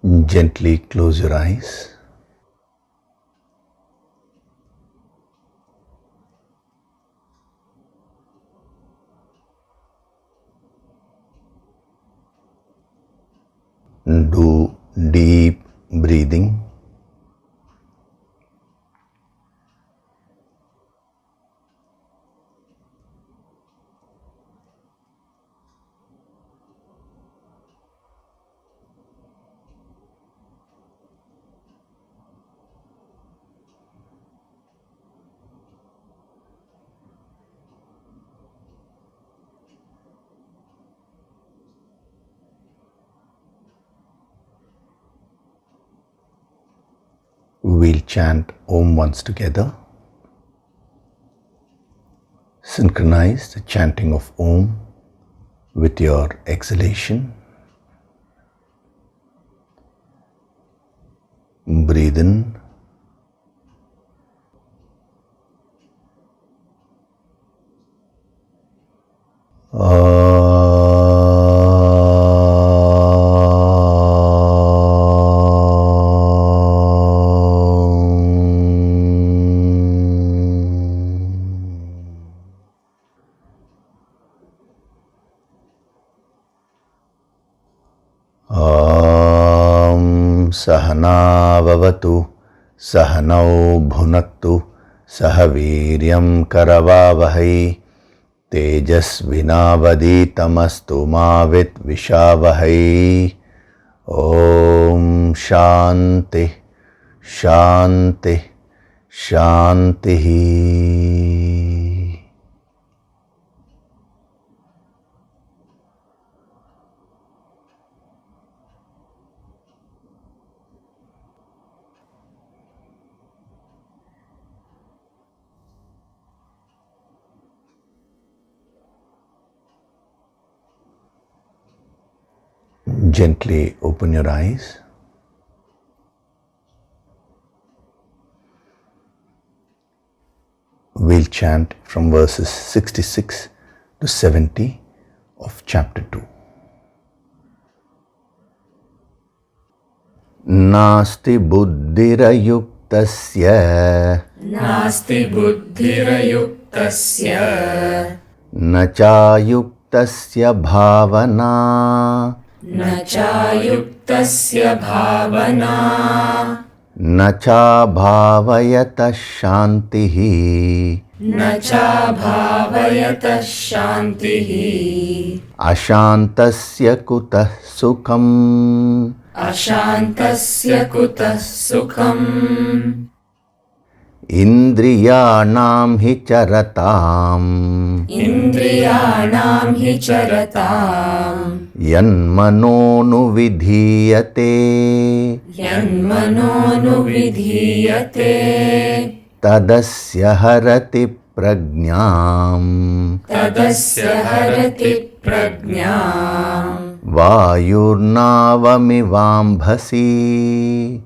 Gently close your eyes. Do deep breathing. We'll chant Om once together. Synchronize the chanting of Om with your exhalation. Breathe in. Sahana vavatu, sahanau bhunaktu, sahaviryam karavavahai, tejasvinavaditamastu mavit vishavahai. Om Shanti, Shanti, Shanti. Gently open your eyes. We'll chant from verses 66 to 70 of chapter 2. Nasti buddhirayuktasya, Nasti buddhirayuktasya, nachayuktasya bhavana, Nachayuktasya bhavana, nacha bhavayata shantihi, Nacha bhavayata shantihi, ashantasya kutah sukham, Ashantasya kutah sukham, indriyanam hi charatam, Indriyanam hi charatam, yanmano vidhiyate, Yanmano nuvidhiyate, tadasya harati prajñam, Tadasya harati prajñam, vayurnavamivambhasi,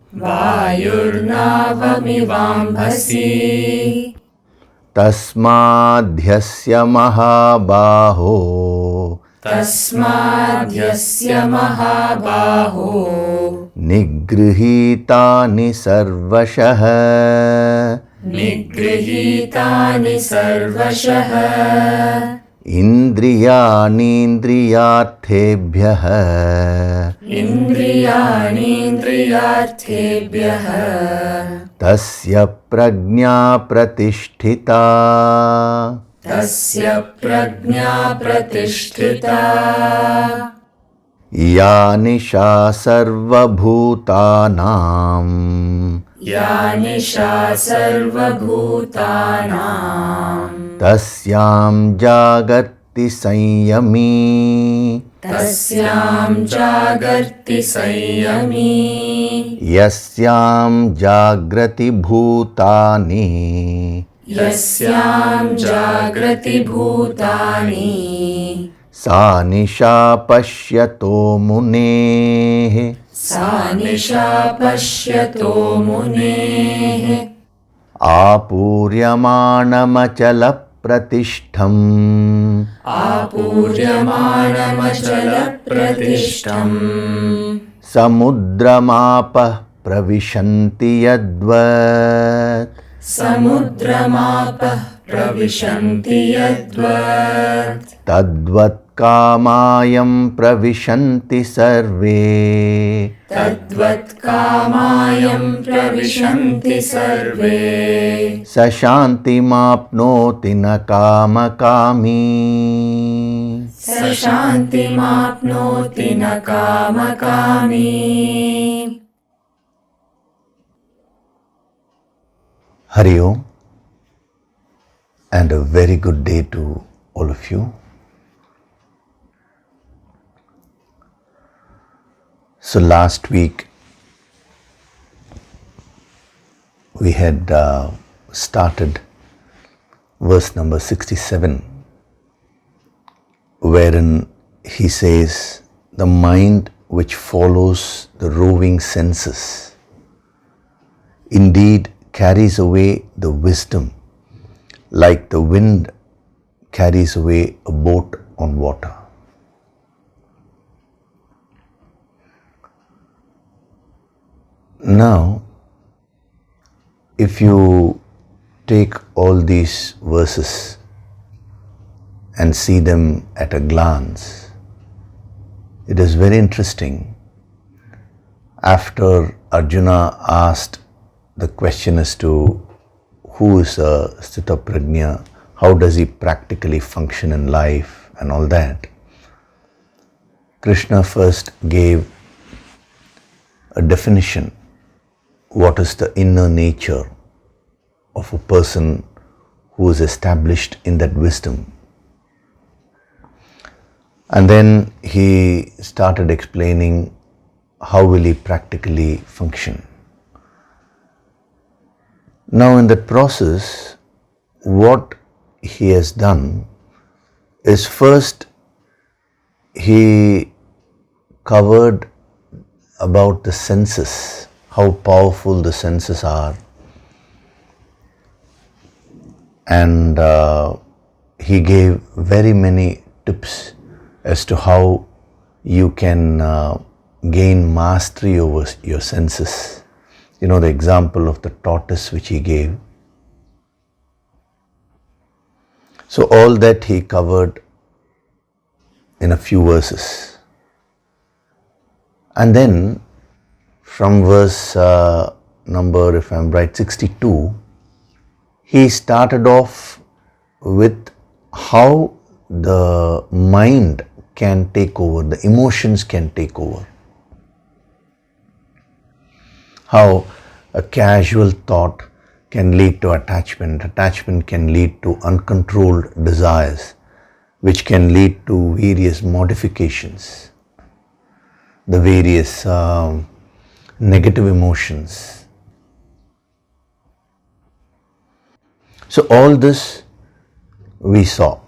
Vayurnavamivambhasi, tasmadhyasya mahabaho, Tasmadhyasya mahabaho, nigrihitani sarvashah, Nigrihitani sarvashah, indriyanindriyarthebhyah, Indriyanindriyarthebhyah, tasya prajña pratisthita, Tasya prajña pratisthita, ya nisha sarvabhutanam, Ya nisha sarvabhutanam, tasyam jagati sanyami, Tasyam jagarti sanyami, yasyam jagrati bhutani, Yasyam jagrati bhutani, sa nisha pashyato muneः, Sa nisha pashyato muneः, आपूर्यमाणमचल प्रतिष्ठम्, Apuryamanamachala pratishtham, Samudramapa pravishanti yadvat. Samudramapah pravishanti yadvat. Tadvat kamayam pravishanti sarve. Tadvat kamayam pravishanti sarve. Sashanti mapnoti na kama kami. Sashanti mapnoti na kama kami. Hari Om, and a very good day to all of you. So last week we had started verse number 67, wherein he says, the mind which follows the roving senses indeed carries away the wisdom like the wind carries away a boat on water. Now, if you take all these verses and see them at a glance, it is very interesting. After Arjuna asked the question as to who is a Sthita Prajna, how does he practically function in life and all that, Krishna first gave a definition. What is the inner nature of a person who is established in that wisdom? And then he started explaining how will he practically function. Now in that process, what he has done is first he covered about the senses, how powerful the senses are, and he gave very many tips as to how you can gain mastery over your senses. You know, the example of the tortoise which he gave. So all that he covered in a few verses. And then from verse number, if I'm right, 62, he started off with how the mind can take over, the emotions can take over. How a casual thought can lead to attachment, attachment can lead to uncontrolled desires, which can lead to various modifications, the various negative emotions. So all this we saw.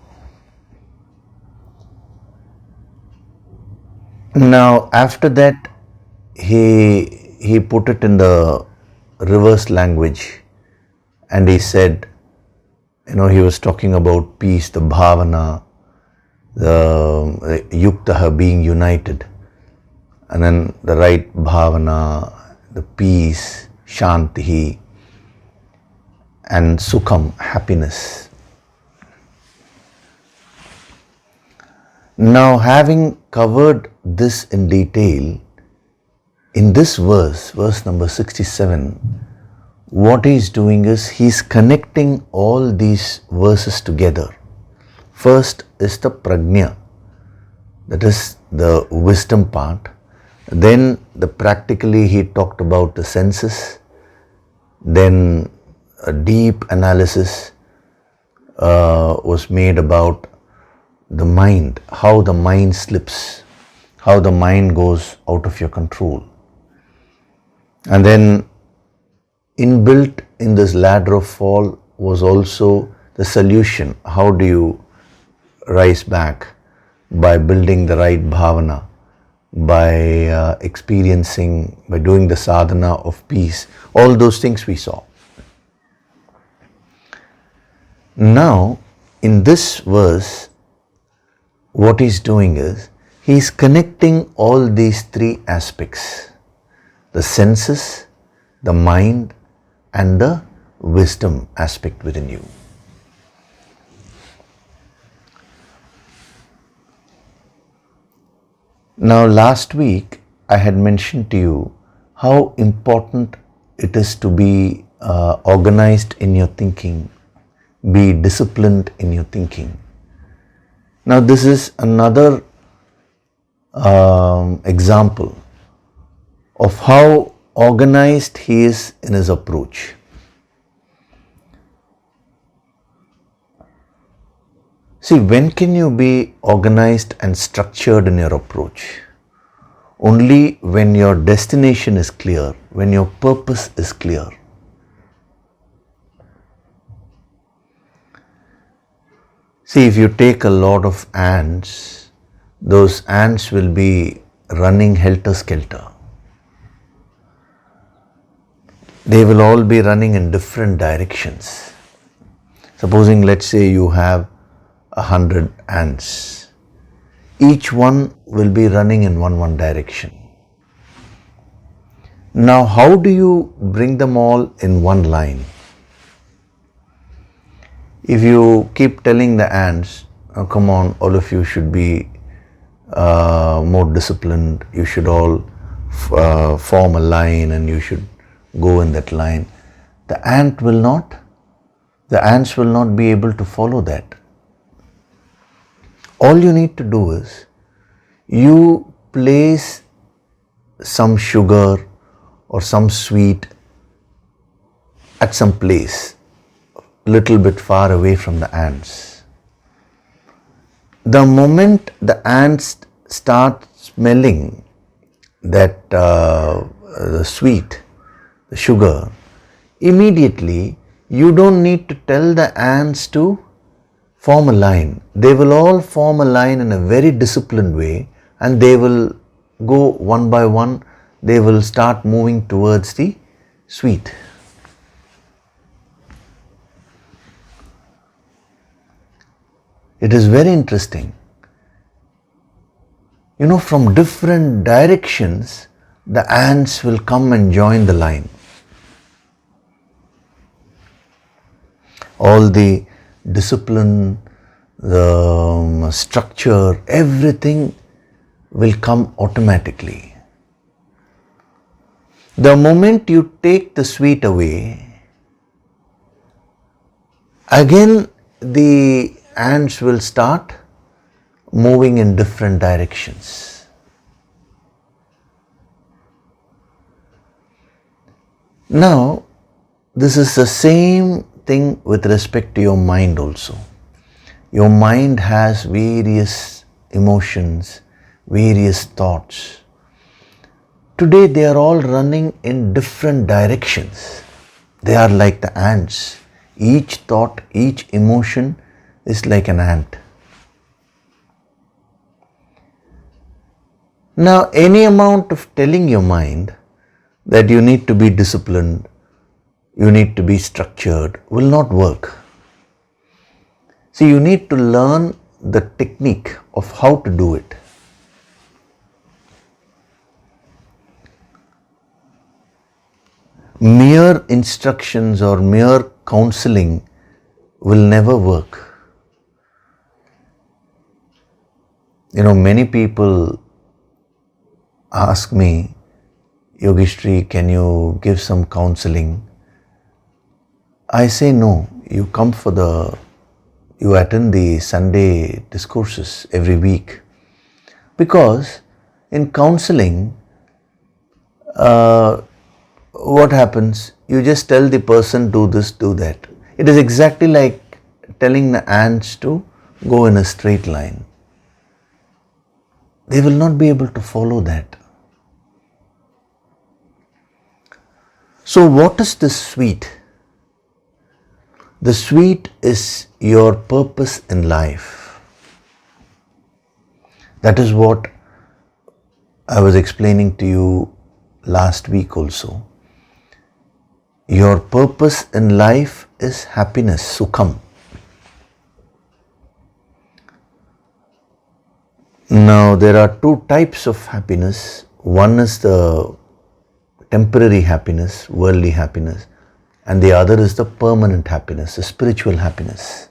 Now after that he put it in the reverse language and he said, you know, he was talking about peace, the bhavana, the yuktaha, being united, and then the right bhavana, the peace, shanti, and sukham, happiness. Now having covered this in detail, in this verse number 67, what he is doing is he is connecting all these verses together. First is the prajna, that is the wisdom part. Then practically he talked about the senses. Then a deep analysis was made about the mind, how the mind slips, how the mind goes out of your control. And then inbuilt in this ladder of fall was also the solution. How do you rise back? By building the right bhavana, by experiencing, by doing the sadhana of peace. All those things we saw. Now, in this verse, what he's doing is, He is connecting all these three aspects: the senses, the mind, and the wisdom aspect within you. Now, last week I had mentioned to you how important it is to be organized in your thinking, be disciplined in your thinking. Now, this is another example of how organized he is in his approach. See, when can you be organized and structured in your approach? Only when your destination is clear, when your purpose is clear. See, if you take a lot of ants, those ants will be running helter-skelter. They will all be running in different directions. Supposing, let's say you have 100 ants. Each one will be running in one direction. Now, how do you bring them all in one line? If you keep telling the ants, oh, come on, all of you should be more disciplined, you should all form a line and you should go in that line, the ants will not be able to follow that. All you need to do is, you place some sugar or some sweet at some place, little bit far away from the ants. The moment the ants start smelling that the sweet, the sugar, immediately you don't need to tell the ants to form a line. They will all form a line in a very disciplined way, and they will go one by one, they will start moving towards the sweet. It is very interesting. You know, from different directions, the ants will come and join the line. All the discipline, the structure, everything will come automatically. The moment you take the sweet away, again the ants will start moving in different directions. Now, this is the same thing with respect to your mind also. Your mind has various emotions, various thoughts. Today they are all running in different directions. They are like the ants. Each thought, each emotion is like an ant. Now, any amount of telling your mind that you need to be disciplined, you need to be structured, will not work. See, you need to learn the technique of how to do it. Mere instructions or mere counseling will never work. You know, many people ask me, Yogishri, can you give some counseling? I say no. You attend the Sunday discourses every week. Because in counseling, what happens? You just tell the person, do this, do that. It is exactly like telling the ants to go in a straight line. They will not be able to follow that. So what is the sweet? The sweet is your purpose in life. That is what I was explaining to you last week also. Your purpose in life is happiness, sukham. Now there are two types of happiness. One is the temporary happiness, worldly happiness, and the other is the permanent happiness, the spiritual happiness.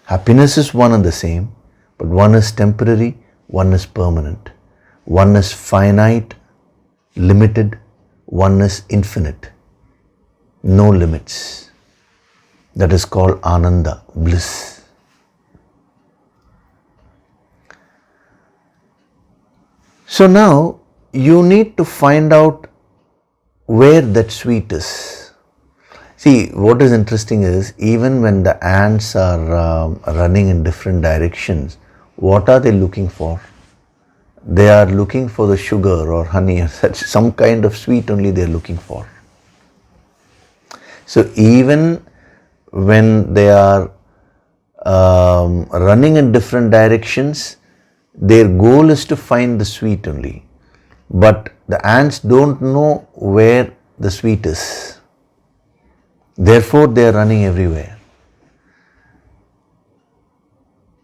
Happiness is one and the same, but one is temporary, one is permanent. One is finite, limited, one is infinite, no limits. That is called Ananda, bliss. So now you need to find out where that sweet is. See, what is interesting is even when the ants are running in different directions, what are they looking for? They are looking for the sugar or honey or such, some kind of sweet only they are looking for. So even when they are running in different directions, their goal is to find the sweet only. But the ants don't know where the sweet is. Therefore, they are running everywhere.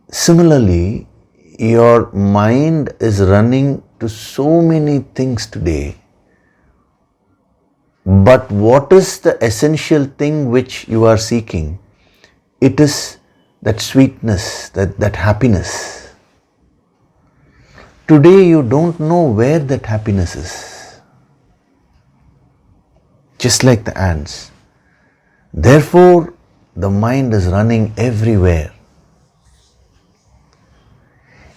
Similarly, your mind is running to so many things today. But what is the essential thing which you are seeking? It is that sweetness, that happiness. Today you don't know where that happiness is. Just like the ants. Therefore, the mind is running everywhere.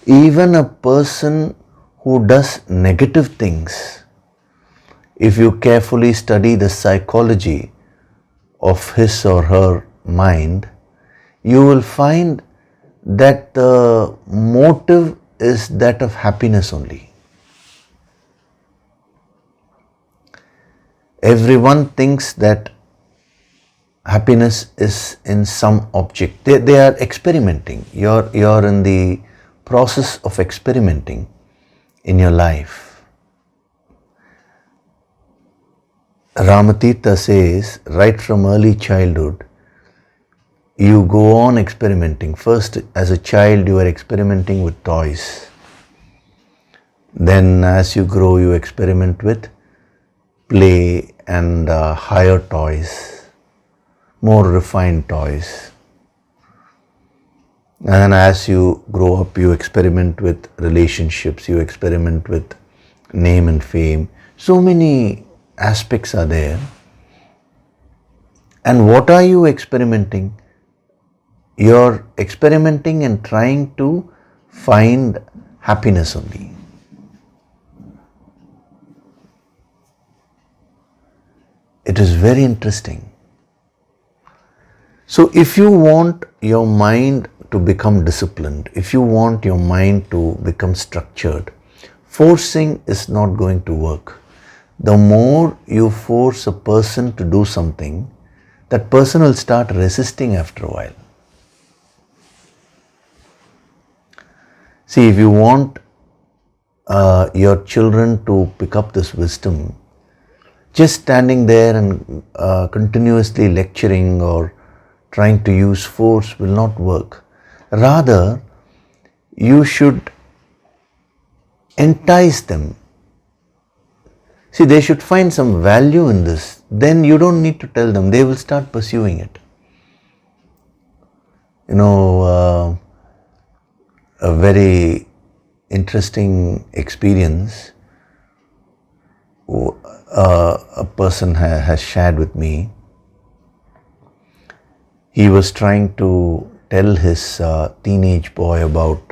Even a person who does negative things, if you carefully study the psychology of his or her mind, you will find that the motive is that of happiness only. Everyone thinks that happiness is in some object. They are experimenting. You're in the process of experimenting in your life. Ramatirtha says, right from early childhood, you go on experimenting. First, as a child, you are experimenting with toys. Then, as you grow, you experiment with play and higher toys, more refined toys. And then as you grow up, you experiment with relationships, you experiment with name and fame. So many aspects are there. And what are you experimenting? You're experimenting and trying to find happiness only. It is very interesting. So if you want your mind to become disciplined, if you want your mind to become structured, forcing is not going to work. The more you force a person to do something, that person will start resisting after a while. See, if you want your children to pick up this wisdom, just standing there and continuously lecturing or trying to use force will not work. Rather, you should entice them. See, they should find some value in this. Then you don't need to tell them. They will start pursuing it. You know, a very interesting experience a person has shared with me. He was trying to tell his teenage boy about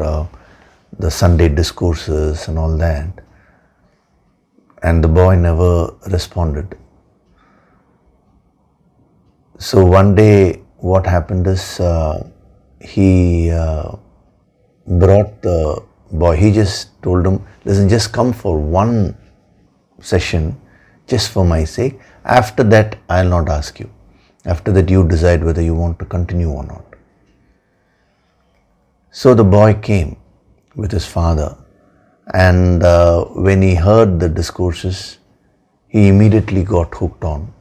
the Sunday discourses and all that, and the boy never responded. So one day what happened is he brought the boy, he just told him, listen, just come for one session just for my sake. After that, I'll not ask you. After that, you decide whether you want to continue or not. So the boy came with his father, and when he heard the discourses, he immediately got hooked on.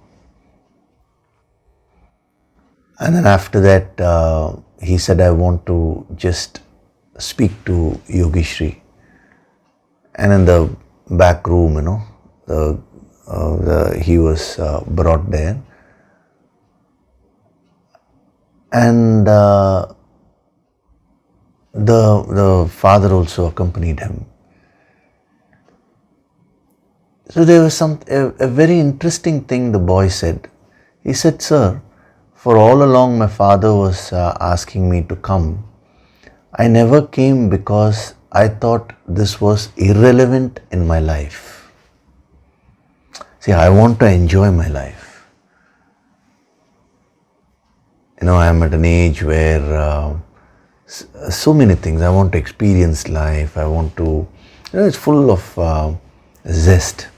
And then after that, he said, I want to just speak to Yogishri. And in the back room, he was brought there. And the father also accompanied him. So there was a very interesting thing the boy said. He said, "Sir, for all along my father was asking me to come. I never came because I thought this was irrelevant in my life. See, I want to enjoy my life. I am at an age where so many things. I want to experience life. I want to, it's full of zest.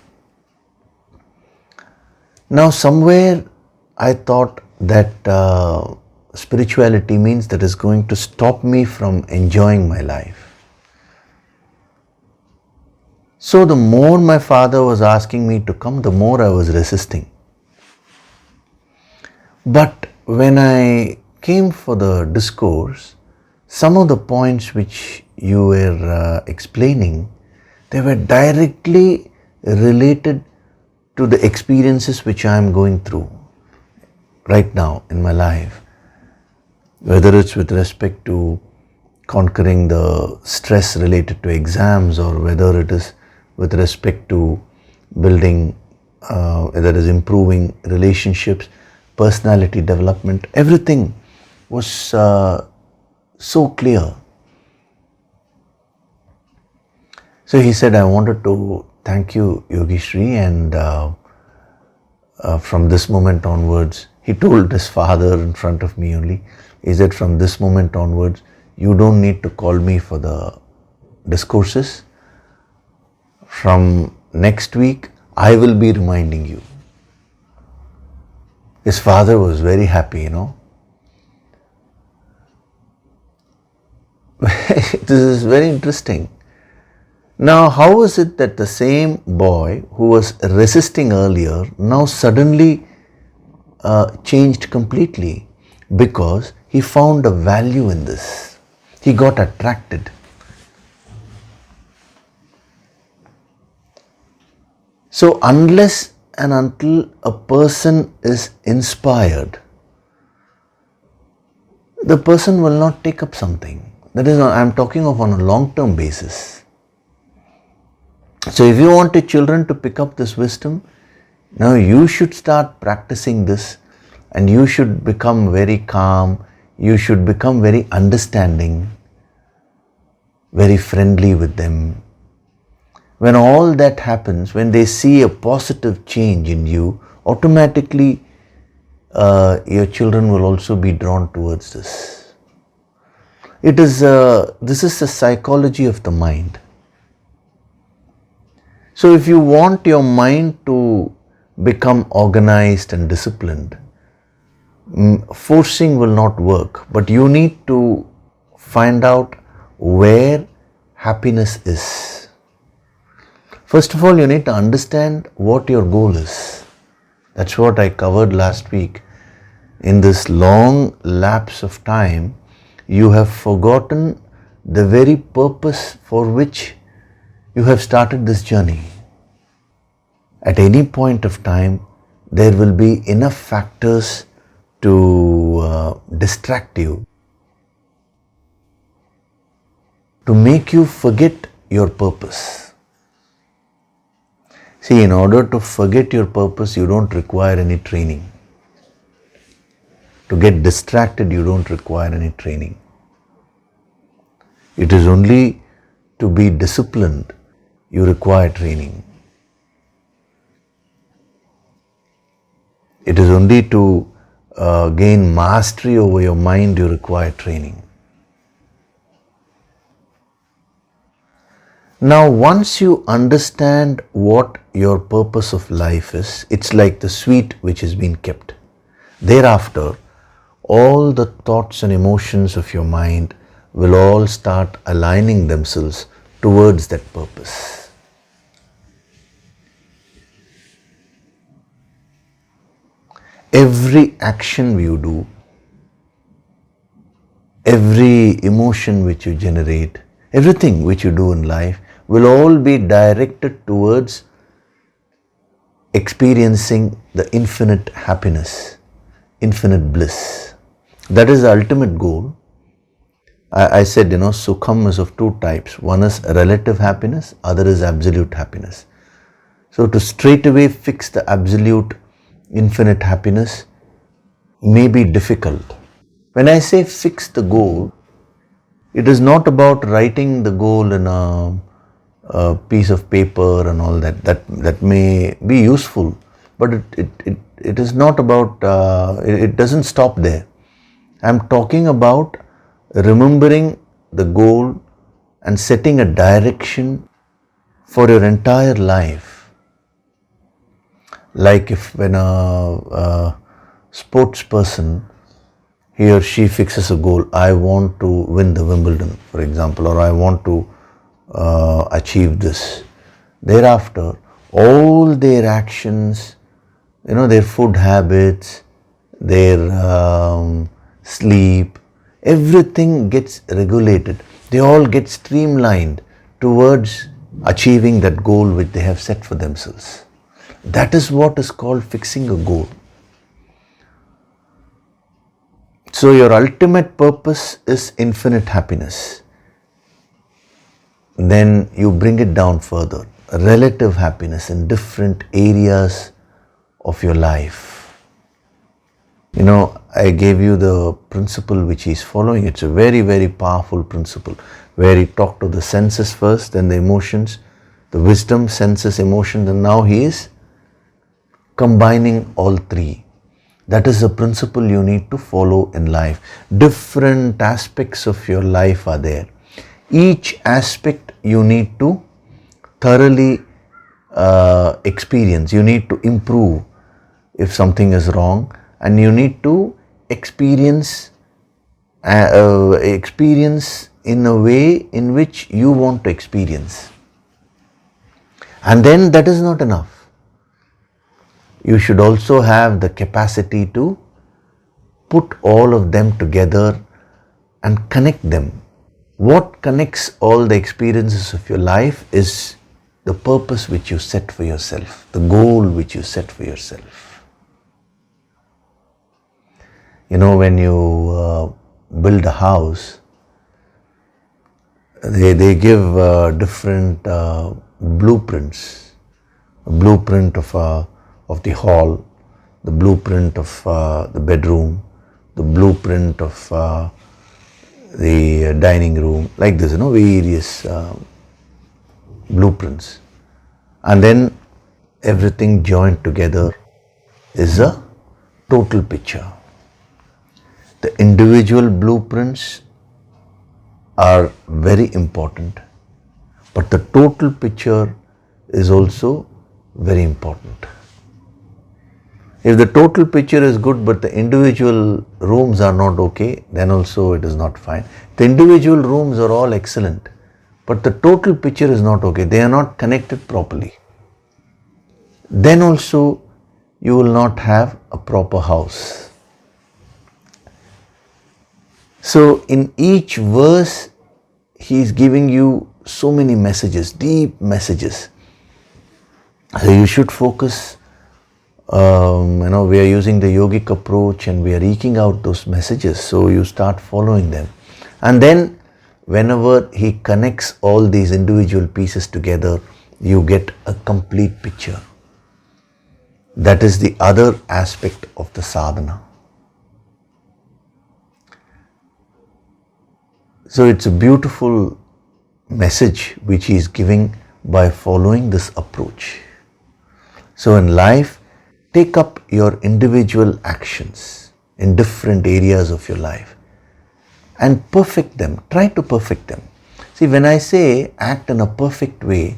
Now, somewhere I thought that spirituality means that is going to stop me from enjoying my life. So the more my father was asking me to come, the more I was resisting. But when I came for the discourse, some of the points which you were explaining, they were directly related to the experiences which I am going through right now in my life. Whether it's with respect to conquering the stress related to exams, or whether it is with respect to building, that is improving relationships, personality development, everything was so clear. So he said, I wanted to thank you, Yogishri, and from this moment onwards, he told his father in front of me only, he said, from this moment onwards, you don't need to call me for the discourses. From next week, I will be reminding you. His father was very happy, This is very interesting. Now, how is it that the same boy who was resisting earlier now suddenly changed completely? Because he found a value in this. He got attracted. So, unless and until a person is inspired, the person will not take up something. That is, I am talking of on a long-term basis. So if you want your children to pick up this wisdom, now you should start practicing this, and you should become very calm, you should become very understanding, very friendly with them. When all that happens, when they see a positive change in you, automatically your children will also be drawn towards this. This is the psychology of the mind. So if you want your mind to become organized and disciplined, forcing will not work, but you need to find out where happiness is. First of all, you need to understand what your goal is. That's what I covered last week. In this long lapse of time, you have forgotten the very purpose for which you have started this journey. At any point of time, there will be enough factors to distract you, to make you forget your purpose. See, in order to forget your purpose, you don't require any training. To get distracted, you don't require any training. It is only to be disciplined, you require training. It is only to gain mastery over your mind, you require training. Now, once you understand what your purpose of life is, it's like the sweet which has been kept. Thereafter, all the thoughts and emotions of your mind will all start aligning themselves towards that purpose. Every action you do, every emotion which you generate, everything which you do in life will all be directed towards experiencing the infinite happiness, infinite bliss. That is the ultimate goal. I said, Sukham is of two types. One is relative happiness, other is absolute happiness. So to straight away fix the absolute infinite happiness may be difficult. When I say fix the goal, it is not about writing the goal in a piece of paper and all that. That may be useful, but it is not about, it doesn't stop there. I'm talking about remembering the goal and setting a direction for your entire life. Like when a sports person, he or she fixes a goal, I want to win the Wimbledon, for example, or I want to achieve this. Thereafter, all their actions, their food habits, their sleep, everything gets regulated. They all get streamlined towards achieving that goal which they have set for themselves. That is what is called fixing a goal. So your ultimate purpose is infinite happiness. Then you bring it down further. Relative happiness in different areas of your life. I gave you the principle which he is following. It's a very, very powerful principle where he talked to the senses first, then the emotions, the wisdom, senses, emotions, and now he is combining all three. That is the principle you need to follow in life. Different aspects of your life are there. Each aspect you need to thoroughly experience. You need to improve if something is wrong, and you need to experience in a way in which you want to experience. And then that is not enough. You should also have the capacity to put all of them together and connect them. What connects all the experiences of your life is the purpose which you set for yourself, the goal which you set for yourself. When you build a house, they give different blueprints. A blueprint of the hall, the blueprint of the bedroom, the blueprint of the dining room, like this, various blueprints. And then everything joined together is a total picture. The individual blueprints are very important, but the total picture is also very important. If the total picture is good but the individual rooms are not okay, then also it is not fine. The individual rooms are all excellent, but the total picture is not okay. They are not connected properly. Then also you will not have a proper house. So in each verse, he is giving you so many messages, deep messages. So you should focus. We are using the yogic approach and we are eking out those messages. So you start following them. And then whenever he connects all these individual pieces together, you get a complete picture. That is the other aspect of the sadhana. So it's a beautiful message which he is giving by following this approach. So in life, take up your individual actions in different areas of your life and perfect them. Try to perfect them. See, when I say act in a perfect way,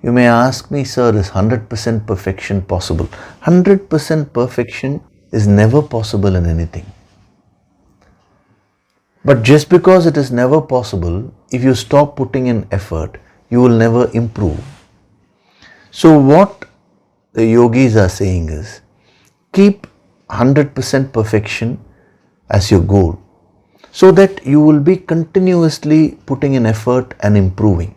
you may ask me, sir, is 100% perfection possible? 100% perfection is never possible in anything. But just because it is never possible, if you stop putting in effort, you will never improve. So what the yogis are saying is, keep 100% perfection as your goal. so that you will be continuously putting in effort and improving.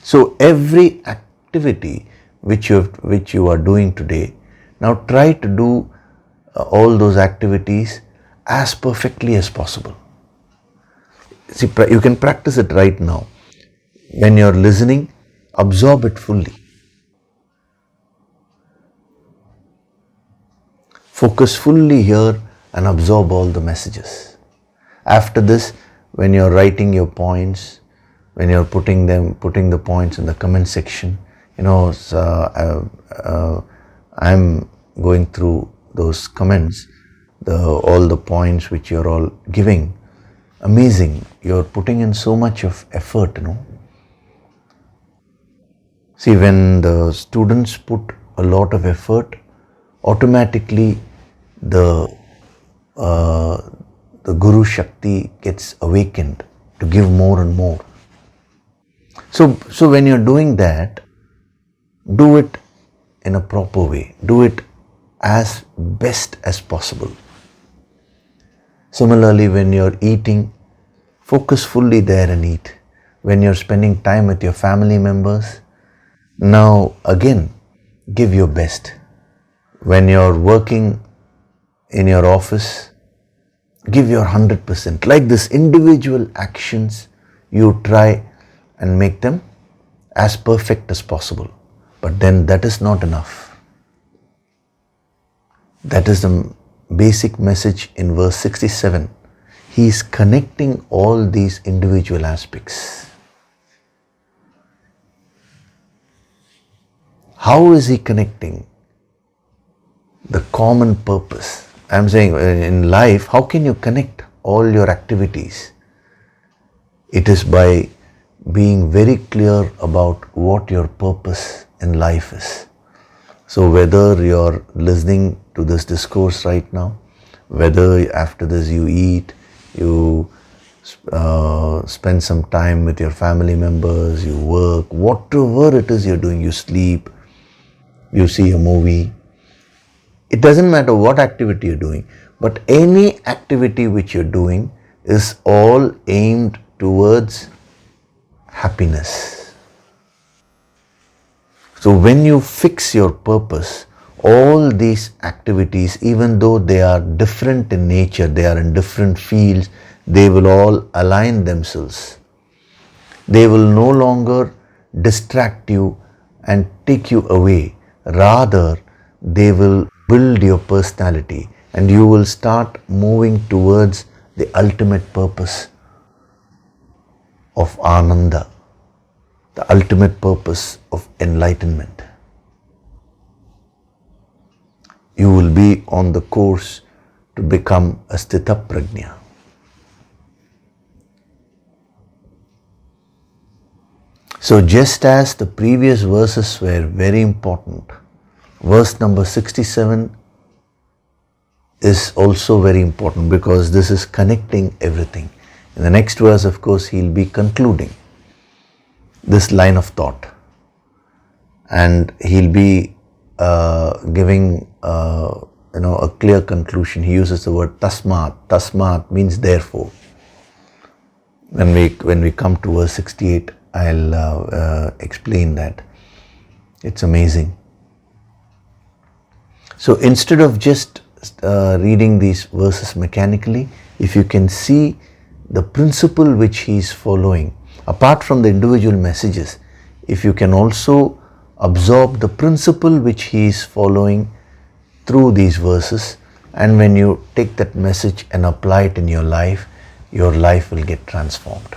So every activity which you are doing today, now try to do all those activities as perfectly as possible. See, you can practice it right now. When you're listening, absorb it fully. Focus fully here and absorb all the messages. After this, when you're writing your points, when you're putting the points in the comment section, I'm going through those comments, all the points which you're all giving. Amazing, you're putting in so much of effort, See, when the students put a lot of effort, automatically the Guru Shakti gets awakened to give more and more. So when you're doing that, do it in a proper way. Do it as best as possible. Similarly, when you're eating, focus fully there and eat. When you're spending time with your family members, now again, give your best. When you're working in your office, give your 100%. Like this, individual actions, you try and make them as perfect as possible. But then that is not enough. That is the basic message in verse 67. He is connecting all these individual aspects. How is he connecting? The common purpose. I'm saying in life, how can you connect all your activities? It is by being very clear about what your purpose in life is. So whether you're listening to this discourse right now, whether after this you eat, you spend some time with your family members, you work, whatever it is you're doing, you sleep, you see a movie, it doesn't matter what activity you're doing, but any activity which you're doing is all aimed towards happiness. So when you fix your purpose, all these activities, even though they are different in nature, they are in different fields, they will all align themselves. They will no longer distract you and take you away. Rather, they will build your personality and you will start moving towards the ultimate purpose of Ananda, the ultimate purpose of enlightenment. You will be on the course to become a Sthita Prajna. So just as the previous verses were very important, verse number 67 is also very important because this is connecting everything. In the next verse, of course, he'll be concluding this line of thought and he'll be giving a clear conclusion. He uses the word tasmat. Tasmat means therefore. When we come to verse 68, I'll explain that. It's amazing. So instead of just reading these verses mechanically, if you can see the principle which he is following, apart from the individual messages, if you can also absorb the principle which he is following through these verses, and when you take that message and apply it in your life will get transformed.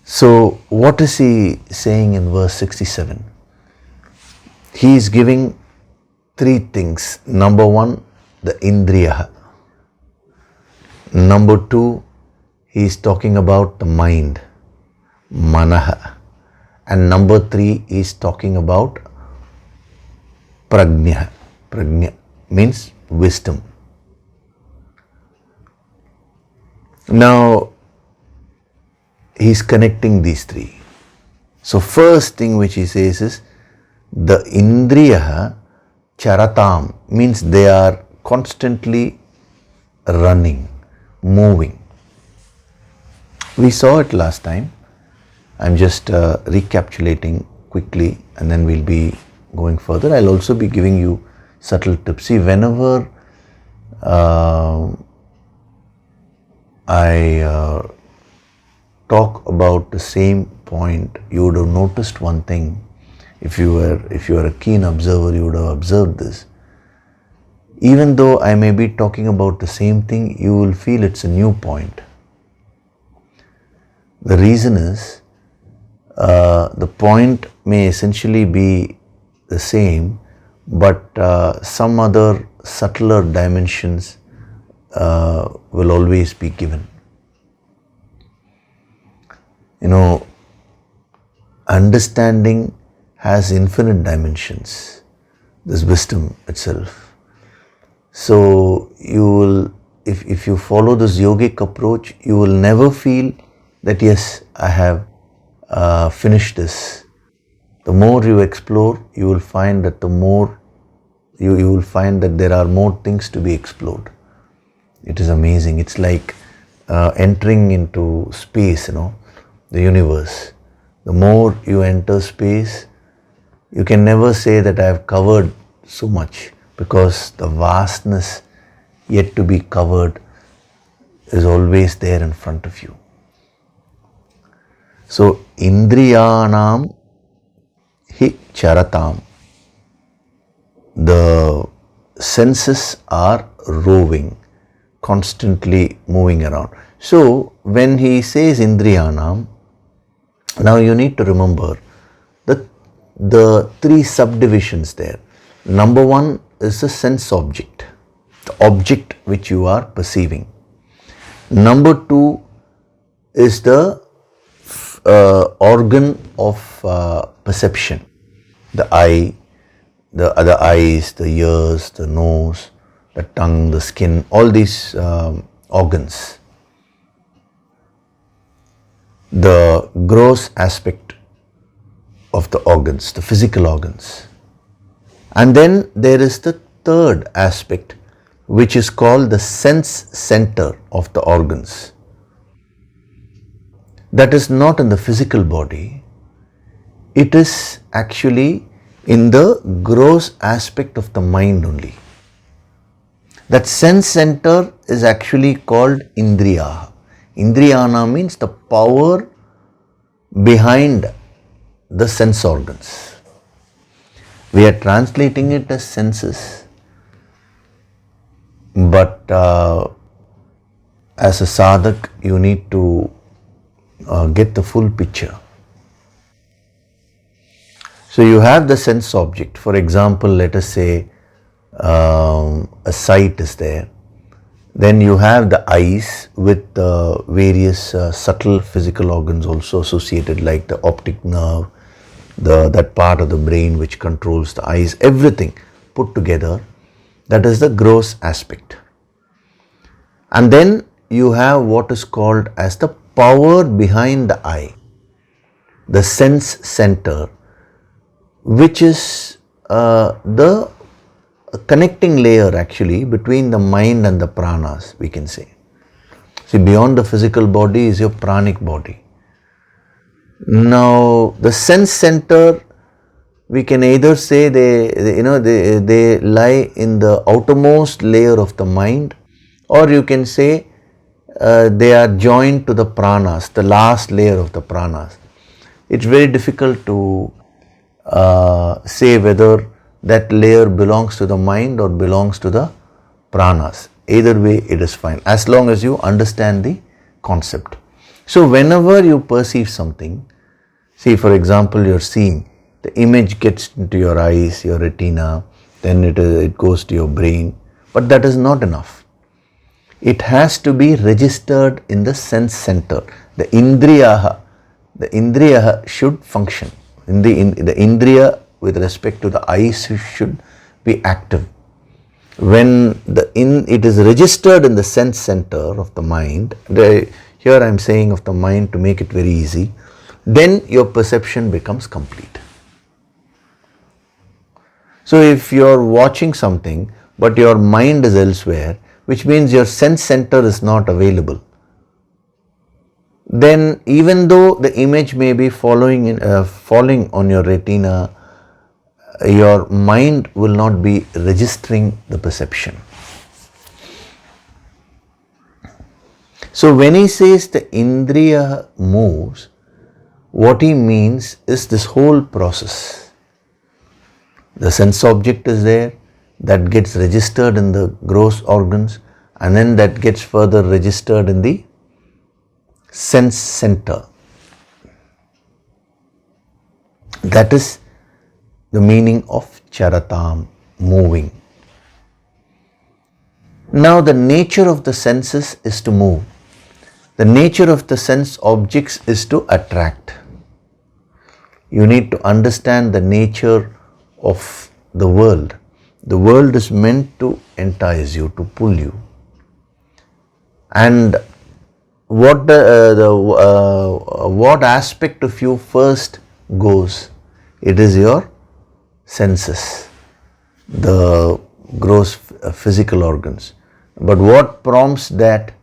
So what is he saying in verse 67? He is giving three things. Number one, the indriya. Number two, he is talking about the mind, manaha. And number three, he is talking about prajna. Prajna means wisdom. Now, he's connecting these three. So first thing which he says is The indriya charatam means they are constantly running, moving. We saw it last time. I'm just recapitulating quickly and then we'll be going further. I'll also be giving you subtle tips. See, whenever I talk about the same point, you would have noticed one thing. If you are a keen observer, you would have observed this. Even though I may be talking about the same thing, you will feel it's a new point. The reason is, the point may essentially be the same, but some other subtler dimensions will always be given. You know, understanding has infinite dimensions, this wisdom itself. So you will, if you follow this yogic approach, you will never feel that yes, I have finished this. The more you explore, you will find that you will find that there are more things to be explored. It is amazing. It's like entering into space, the universe. The more you enter space, you can never say that I have covered so much, because the vastness yet to be covered is always there in front of you. So, indriyanam hi charatam. The senses are roving, constantly moving around. So, when he says indriyanam, now you need to remember the three subdivisions there. Number one is the sense object, the object which you are perceiving. Number two is the organ of perception, the eye, the other eyes, the ears, the nose, the tongue, the skin, all these organs. The gross aspect of the organs, the physical organs. And then there is the third aspect, which is called the sense center of the organs. That is not in the physical body, it is actually in the gross aspect of the mind only. That sense center is actually called indriya. Indriyana means the power behind the sense organs. We are translating it as senses, but as a sadhak, you need to get the full picture. So you have the sense object. For example, let us say a sight is there. Then you have the eyes with various subtle physical organs also associated, like the optic nerve, that part of the brain which controls the eyes, everything put together. That is the gross aspect. And then you have what is called as the power behind the eye, the sense center, which is the connecting layer actually between the mind and the pranas, we can say. See, beyond the physical body is your pranic body. Now, the sense center, we can either say they lie in the outermost layer of the mind, or you can say they are joined to the pranas, the last layer of the pranas. It's very difficult to say whether that layer belongs to the mind or belongs to the pranas. Either way, it is fine, as long as you understand the concept. So whenever you perceive something, see, for example, you're seeing, the image gets into your eyes, your retina, then it goes to your brain, but that is not enough. It has to be registered in the sense center. The indriya should function. The indriya with respect to the eyes should be active. When it is registered in the sense center of the mind, here I am saying of the mind to make it very easy, then your perception becomes complete. So if you're watching something but your mind is elsewhere, which means your sense center is not available, then even though the image may be falling on your retina, your mind will not be registering the perception. So when he says the indriya moves, what he means is this whole process. The sense object is there, that gets registered in the gross organs, and then that gets further registered in the sense center. That is the meaning of charatam, moving. Now the nature of the senses is to move. The nature of the sense objects is to attract. You need to understand the nature of the world. The world is meant to entice you, to pull you. And what aspect of you first goes? It is your senses, the gross physical organs. But what prompts that?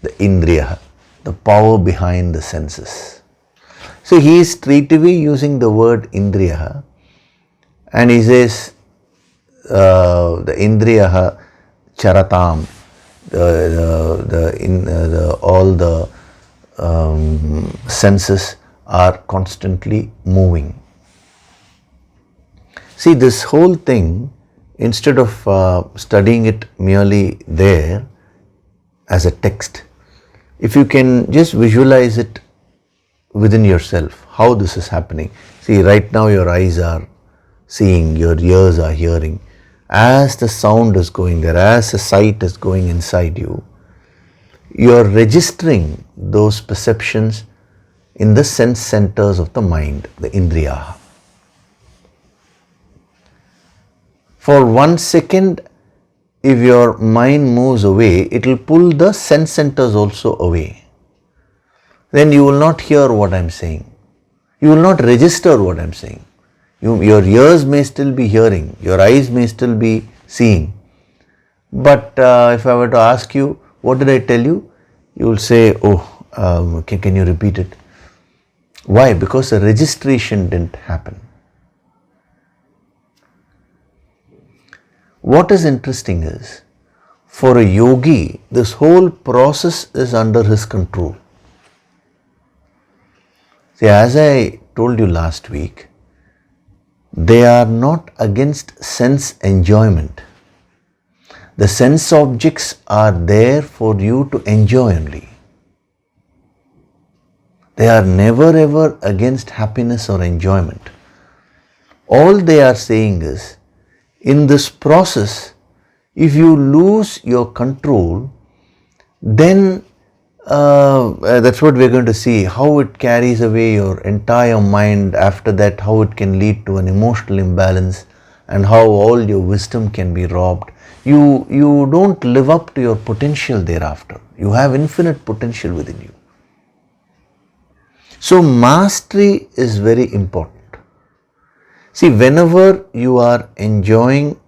The indriya, the power behind the senses. So he is straightaway using the word indriya, and he says the indriya charatam, all the senses are constantly moving. See, this whole thing, instead of studying it merely there as a text, if you can just visualize it within yourself, how this is happening. See, right now your eyes are seeing, your ears are hearing. As the sound is going there, as the sight is going inside you, you are registering those perceptions in the sense centers of the mind, the indriya. For 1 second, if your mind moves away, it will pull the sense centers also away. Then you will not hear what I am saying. You will not register what I am saying. Your ears may still be hearing, your eyes may still be seeing. But if I were to ask you, what did I tell you? You will say, can you repeat it? Why? Because the registration didn't happen. What is interesting is, for a yogi, this whole process is under his control. See, as I told you last week, they are not against sense enjoyment. The sense objects are there for you to enjoy only. They are never ever against happiness or enjoyment. All they are saying is, in this process, if you lose your control, then that's what we're going to see, how it carries away your entire mind. After that, how it can lead to an emotional imbalance and how all your wisdom can be robbed. You don't live up to your potential thereafter. You have infinite potential within you. So mastery is very important. See, whenever you are enjoying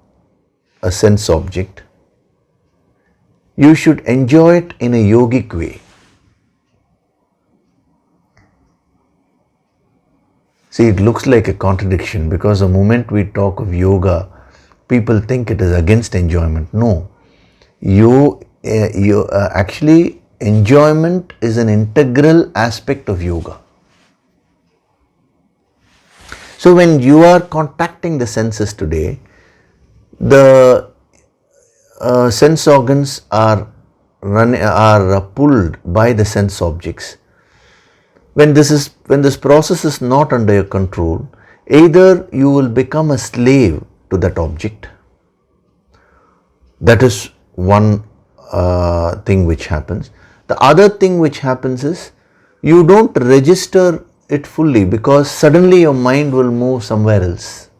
a sense object, you should enjoy it in a yogic way. See, it looks like a contradiction, because the moment we talk of yoga, people think it is against enjoyment. No, actually enjoyment is an integral aspect of yoga. So when you are contacting the senses today, the sense organs are pulled by the sense objects. When this process is not under your control, either you will become a slave to that object. That is one thing which happens. The other thing which happens is, you don't register it fully, because suddenly your mind will move somewhere else.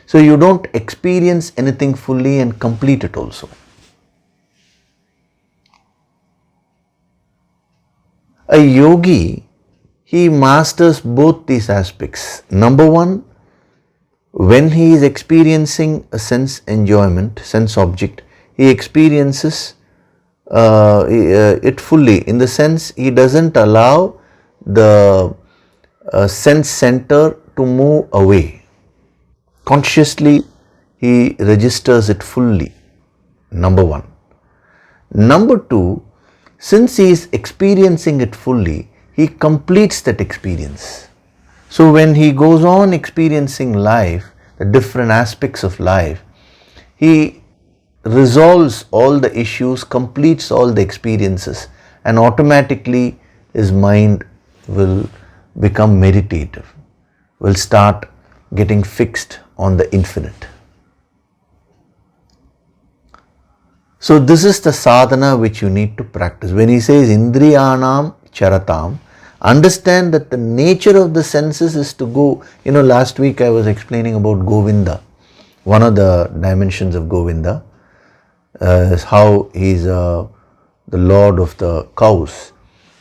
So you don't experience anything fully and complete it also. A yogi, he masters both these aspects. Number one, When he is experiencing a sense enjoyment, sense object, he experiences it fully, in the sense he doesn't allow the sense center to move away. Consciously he registers it fully, number one. Number two, since he is experiencing it fully, he completes that experience. So when he goes on experiencing life, the different aspects of life, he resolves all the issues, completes all the experiences, and automatically his mind will become meditative, will start getting fixed on the infinite. So this is the sadhana which you need to practice. When he says indriyanam charatam, understand that the nature of the senses is to go. Last week I was explaining about Govinda. One of the dimensions of Govinda is how he is the lord of the cows.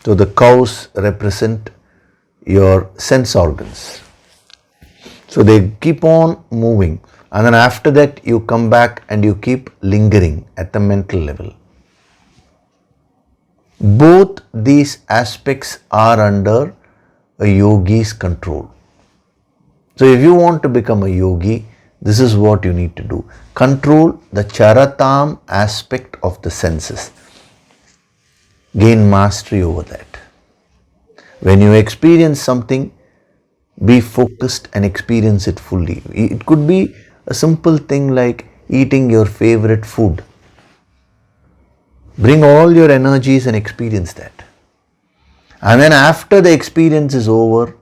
So the cows represent your sense organs. So they keep on moving, and then after that you come back and you keep lingering at the mental level. Both these aspects are under a yogi's control. So if you want to become a yogi, this is what you need to do. Control the charatam aspect of the senses. Gain mastery over that. When you experience something, be focused and experience it fully. It could be a simple thing like eating your favorite food. Bring all your energies and experience that. And then after the experience is over,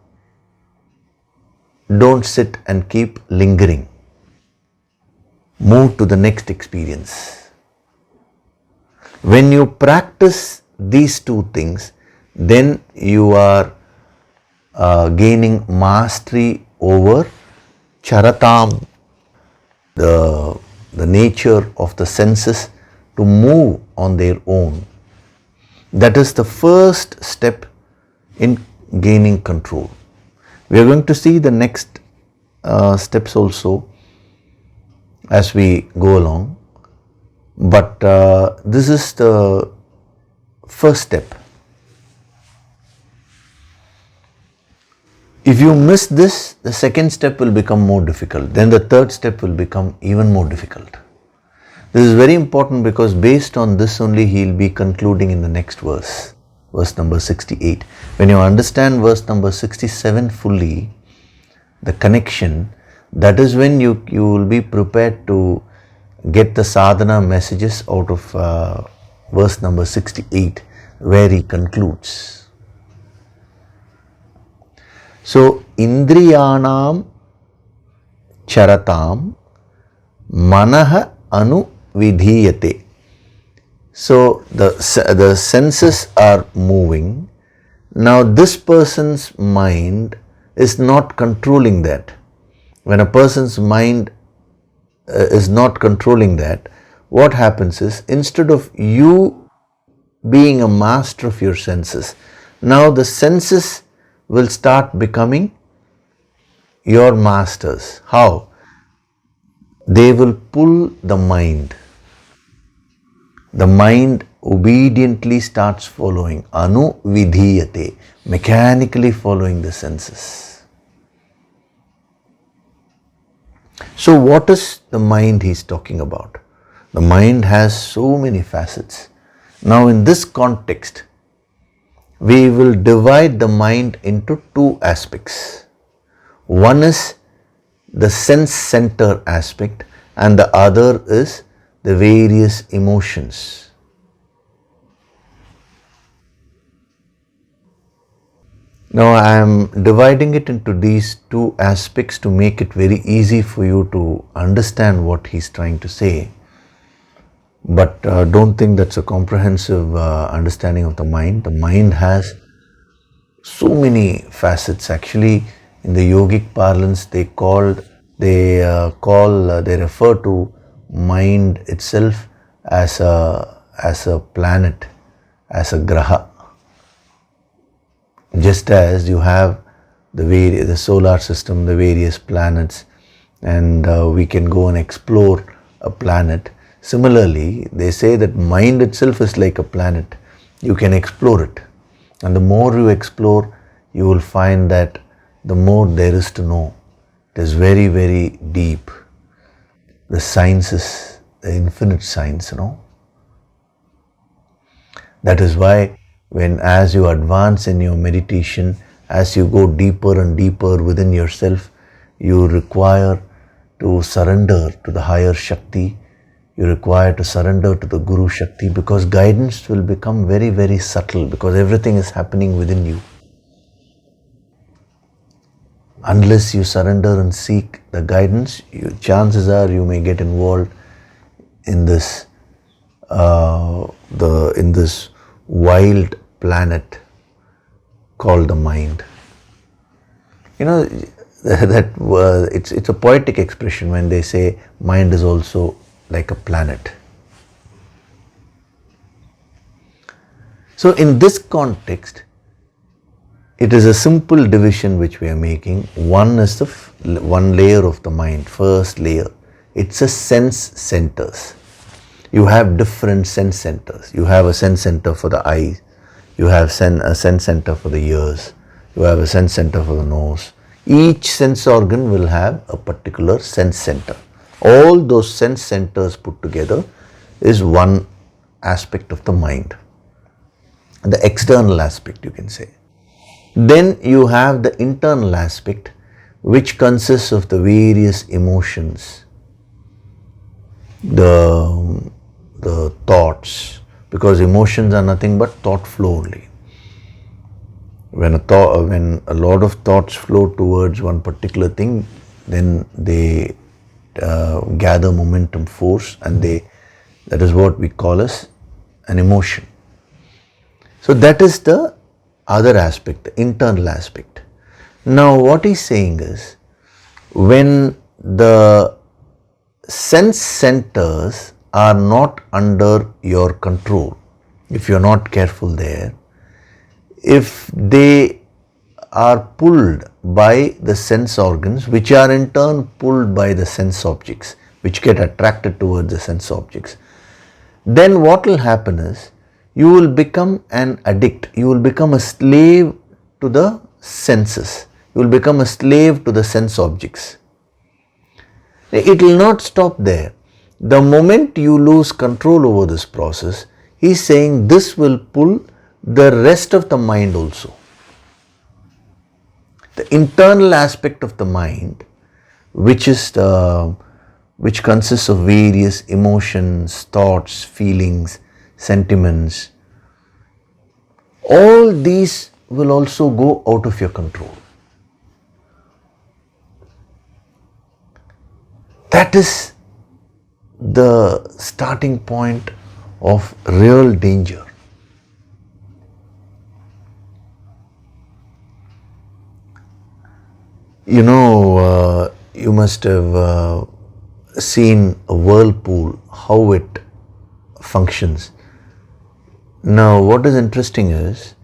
don't sit and keep lingering. Move to the next experience. When you practice these two things, then you are gaining mastery over charatam, the nature of the senses to move on their own. That is the first step in gaining control. We are going to see the next steps also as we go along, but this is the first step. If you miss this, the second step will become more difficult. Then the third step will become even more difficult. This is very important because based on this only he will be concluding in the next verse, verse number 68. When you understand verse number 67 fully, the connection, that is when you will be prepared to get the sadhana messages out of verse number 68, where he concludes. So, indriyanam charatam manaha anu vidhiyate. So, the senses are moving. Now, this person's mind is not controlling that. When a person's mind is not controlling that, what happens is, instead of you being a master of your senses, now the senses will start becoming your masters. How? They will pull the mind. The mind obediently starts following, anu vidhiyate, mechanically following the senses. So what is the mind he's talking about? The mind has so many facets. Now in this context, we will divide the mind into two aspects. One is the sense center aspect and the other is the various emotions. Now I am dividing it into these two aspects to make it very easy for you to understand what he's trying to say. But don't think that's a comprehensive understanding of the mind. The mind has so many facets. Actually, in the yogic parlance, they refer to mind itself as a planet, as a graha. Just as you have the solar system, the various planets, and we can go and explore a planet. Similarly, they say that mind itself is like a planet. You can explore it, and the more you explore, you will find that the more there is to know. It is very, very deep. The science is the infinite science, That is why as you advance in your meditation, as you go deeper and deeper within yourself, you require to surrender to the higher Shakti. You require to surrender to the Guru Shakti, because guidance will become very, very subtle, because everything is happening within you. Unless you surrender and seek the guidance, chances are you may get involved in this in this wild planet called the mind. That it's a poetic expression when they say mind is also like a planet. So in this context, it is a simple division which we are making. One is the one layer of the mind, first layer. It's a sense centers. You have different sense centers. You have a sense center for the eyes. You have a sense center for the ears. You have a sense center for the nose. Each sense organ will have a particular sense center. All those sense centers put together is one aspect of the mind. The external aspect, you can say. Then you have the internal aspect, which consists of the various emotions, the thoughts, because emotions are nothing but thought flow only. When a lot of thoughts flow towards one particular thing, then they gather momentum force, and that is what we call as an emotion. So that is the other aspect, the internal aspect. Now what he's saying is, when the sense centers are not under your control, if you're not careful there, if they are pulled by the sense organs, which are in turn pulled by the sense objects, which get attracted towards the sense objects, then what will happen is, you will become an addict. You will become a slave to the senses. You will become a slave to the sense objects. It will not stop there. The moment you lose control over this process, he's saying this will pull the rest of the mind also. The internal aspect of the mind, which consists of various emotions, thoughts, feelings, sentiments, all these will also go out of your control. That is the starting point of real danger. You must have seen a whirlpool, how it functions. Now, what is interesting is,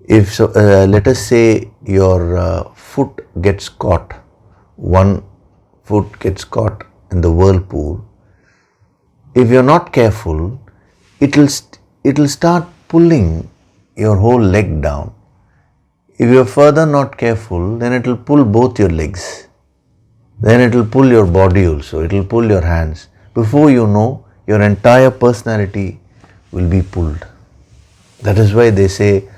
let us say your foot gets caught, one foot gets caught in the whirlpool. If you're not careful, it'll start pulling your whole leg down. If you're further not careful, then it'll pull both your legs. Then it'll pull your body also. It'll pull your hands. Before you know, your entire personality will be pulled. That is why they say,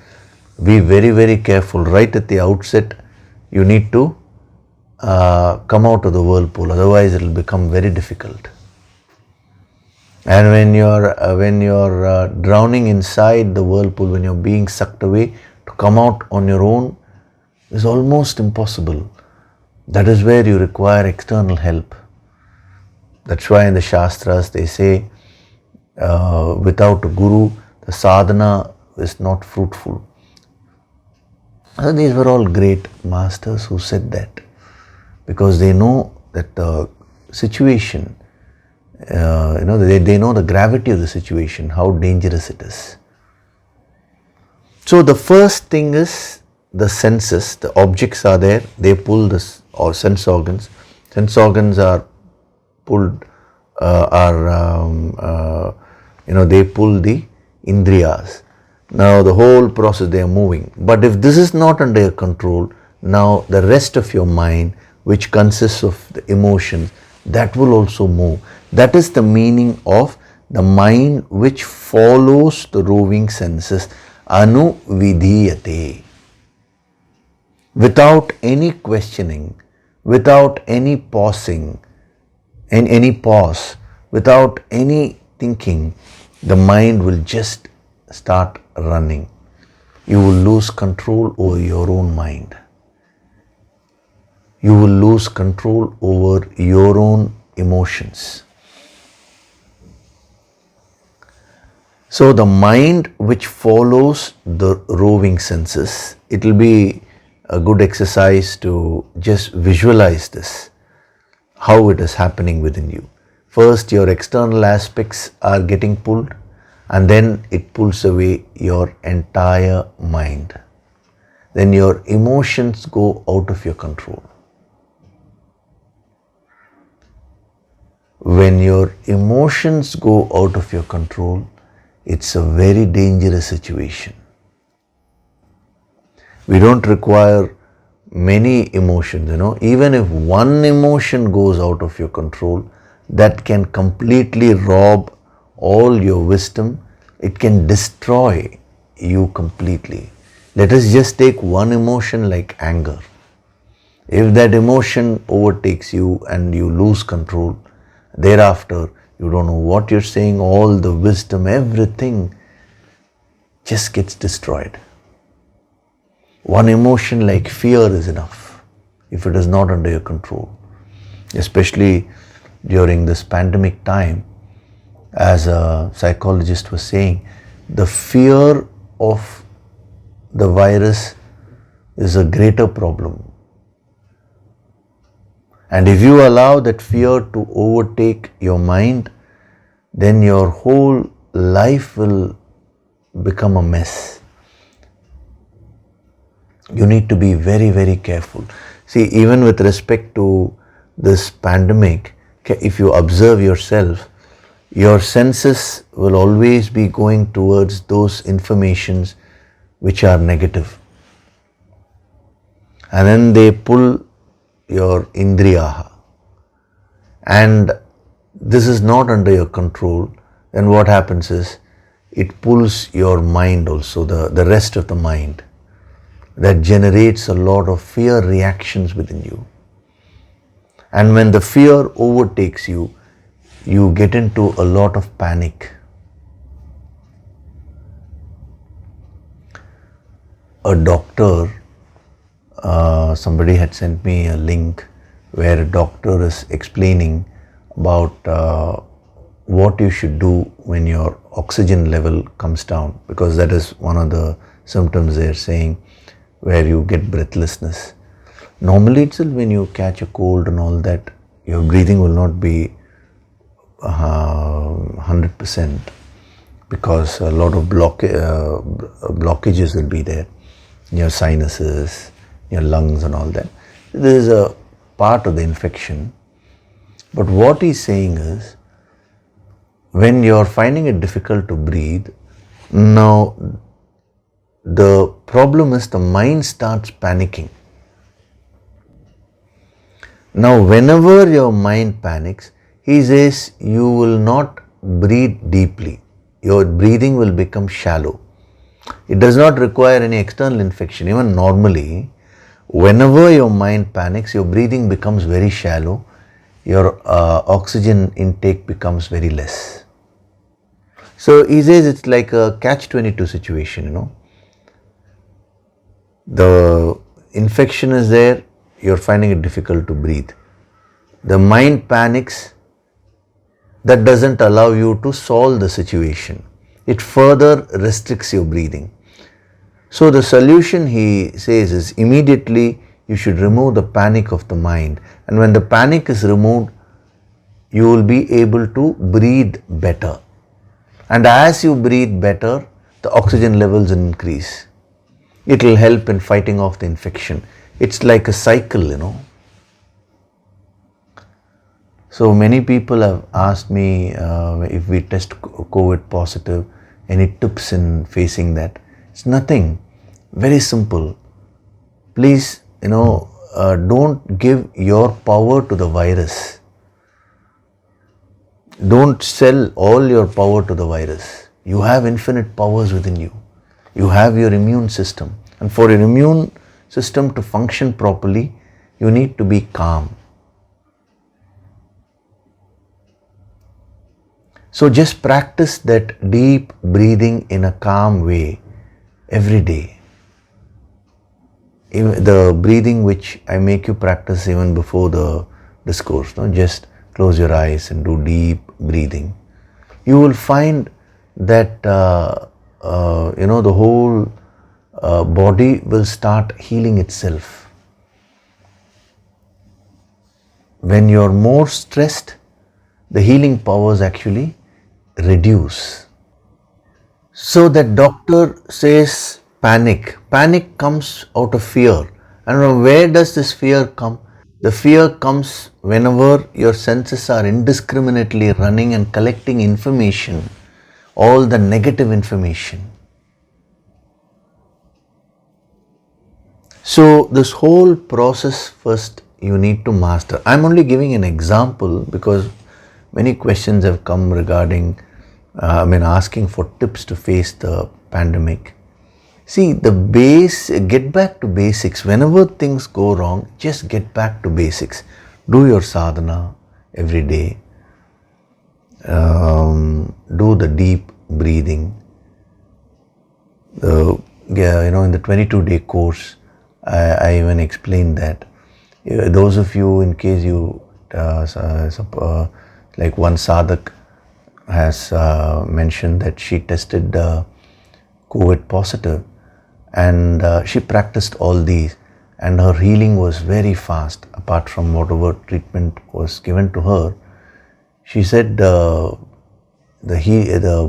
be very, very careful. Right at the outset, you need to come out of the whirlpool. Otherwise, it will become very difficult. And when you're drowning inside the whirlpool, when you're being sucked away, to come out on your own is almost impossible. That is where you require external help. That's why in the Shastras they say, without a guru, the sadhana is not fruitful. So these were all great masters who said that, because they know that the situation, they know the gravity of the situation, how dangerous it is. So the first thing is the senses, the objects are there, they pull this, or sense organs. Sense organs are pulled, they pull the indriyas. Now the whole process, they are moving. But if this is not under your control, now the rest of your mind, which consists of the emotions, that will also move. That is the meaning of the mind which follows the roving senses, anuvidhiyate. Without any questioning, without any pausing, and any pause, without any thinking, the mind will just start running. You will lose control over your own mind. You will lose control over your own emotions. So the mind which follows the roving senses, it will be a good exercise to just visualize this, how it is happening within you. First, your external aspects are getting pulled, and then it pulls away your entire mind. Then your emotions go out of your control. When your emotions go out of your control, it's a very dangerous situation. We don't require many emotions, Even if one emotion goes out of your control, that can completely rob all your wisdom. It can destroy you completely. Let us just take one emotion like anger. If that emotion overtakes you and you lose control, thereafter you don't know what you're saying, all the wisdom, everything just gets destroyed. One emotion like fear is enough if it is not under your control. Especially during this pandemic time, as a psychologist was saying, the fear of the virus is a greater problem. And if you allow that fear to overtake your mind, then your whole life will become a mess. You need to be very, very careful. See, even with respect to this pandemic, if you observe yourself, your senses will always be going towards those informations which are negative. And then they pull your indriyaha. And this is not under your control. Then what happens is, it pulls your mind also, the rest of the mind. That generates a lot of fear reactions within you. And when the fear overtakes you, you get into a lot of panic. A doctor, somebody had sent me a link where a doctor is explaining about what you should do when your oxygen level comes down, because that is one of the symptoms they are saying, where you get breathlessness. Normally itself, when you catch a cold and all that, your breathing will not be 100%, because a lot of blockages will be there in your sinuses, your lungs and all that. This is a part of the infection. But what he's saying is, when you're finding it difficult to breathe, now the problem is the mind starts panicking. Now, whenever your mind panics, he says you will not breathe deeply. Your breathing will become shallow. It does not require any external infection. Even normally, whenever your mind panics, your breathing becomes very shallow. Your oxygen intake becomes very less. So he says it's like a catch-22 situation, The infection is there, you're finding it difficult to breathe. The mind panics, that doesn't allow you to solve the situation. It further restricts your breathing. So the solution, he says, is immediately you should remove the panic of the mind. And when the panic is removed, you will be able to breathe better. And as you breathe better, the oxygen levels increase. It will help in fighting off the infection. It's like a cycle, So many people have asked me if we test COVID positive, any tips in facing that. It's nothing, very simple. Please, don't give your power to the virus. Don't sell all your power to the virus. You have infinite powers within you. You have your immune system. And for your immune system to function properly, you need to be calm. So just practice that deep breathing in a calm way every day. The breathing which I make you practice even before the discourse, just close your eyes and do deep breathing. You will find that the whole body will start healing itself. When you're more stressed, the healing powers actually reduce. So that doctor says panic. Panic comes out of fear. And where does this fear come? The fear comes whenever your senses are indiscriminately running and collecting information, all the negative information. So this whole process first you need to master. I'm only giving an example because many questions have come regarding, asking for tips to face the pandemic. See, get back to basics. Whenever things go wrong, just get back to basics. Do your sadhana every day. Do the deep breathing. In the 22-day course, I even explained that. Those of you, in case you, like one sadhak has mentioned that she tested COVID positive, and she practiced all these, and her healing was very fast. Apart from whatever treatment was given to her, she said the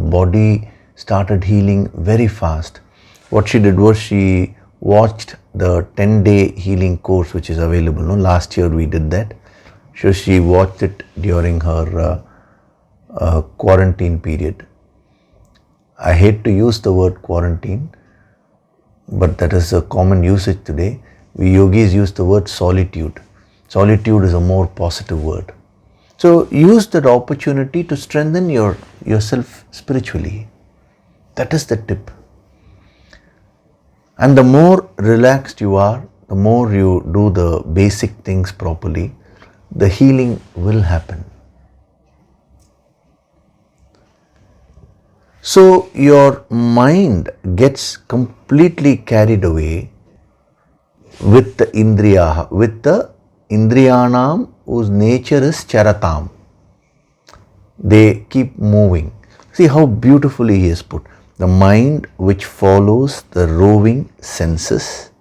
body started healing very fast. What she did was she watched the 10-day healing course which is available. Last year we did that. So she watched it during her quarantine period. I hate to use the word quarantine, but that is a common usage today. We yogis use the word solitude. Solitude is a more positive word. So use that opportunity to strengthen yourself spiritually. That is the tip. And the more relaxed you are, the more you do the basic things properly, the healing will happen. So your mind gets completely carried away with the indriyanam whose nature is charatam. They keep moving. See how beautifully he has put. The mind which follows the roving senses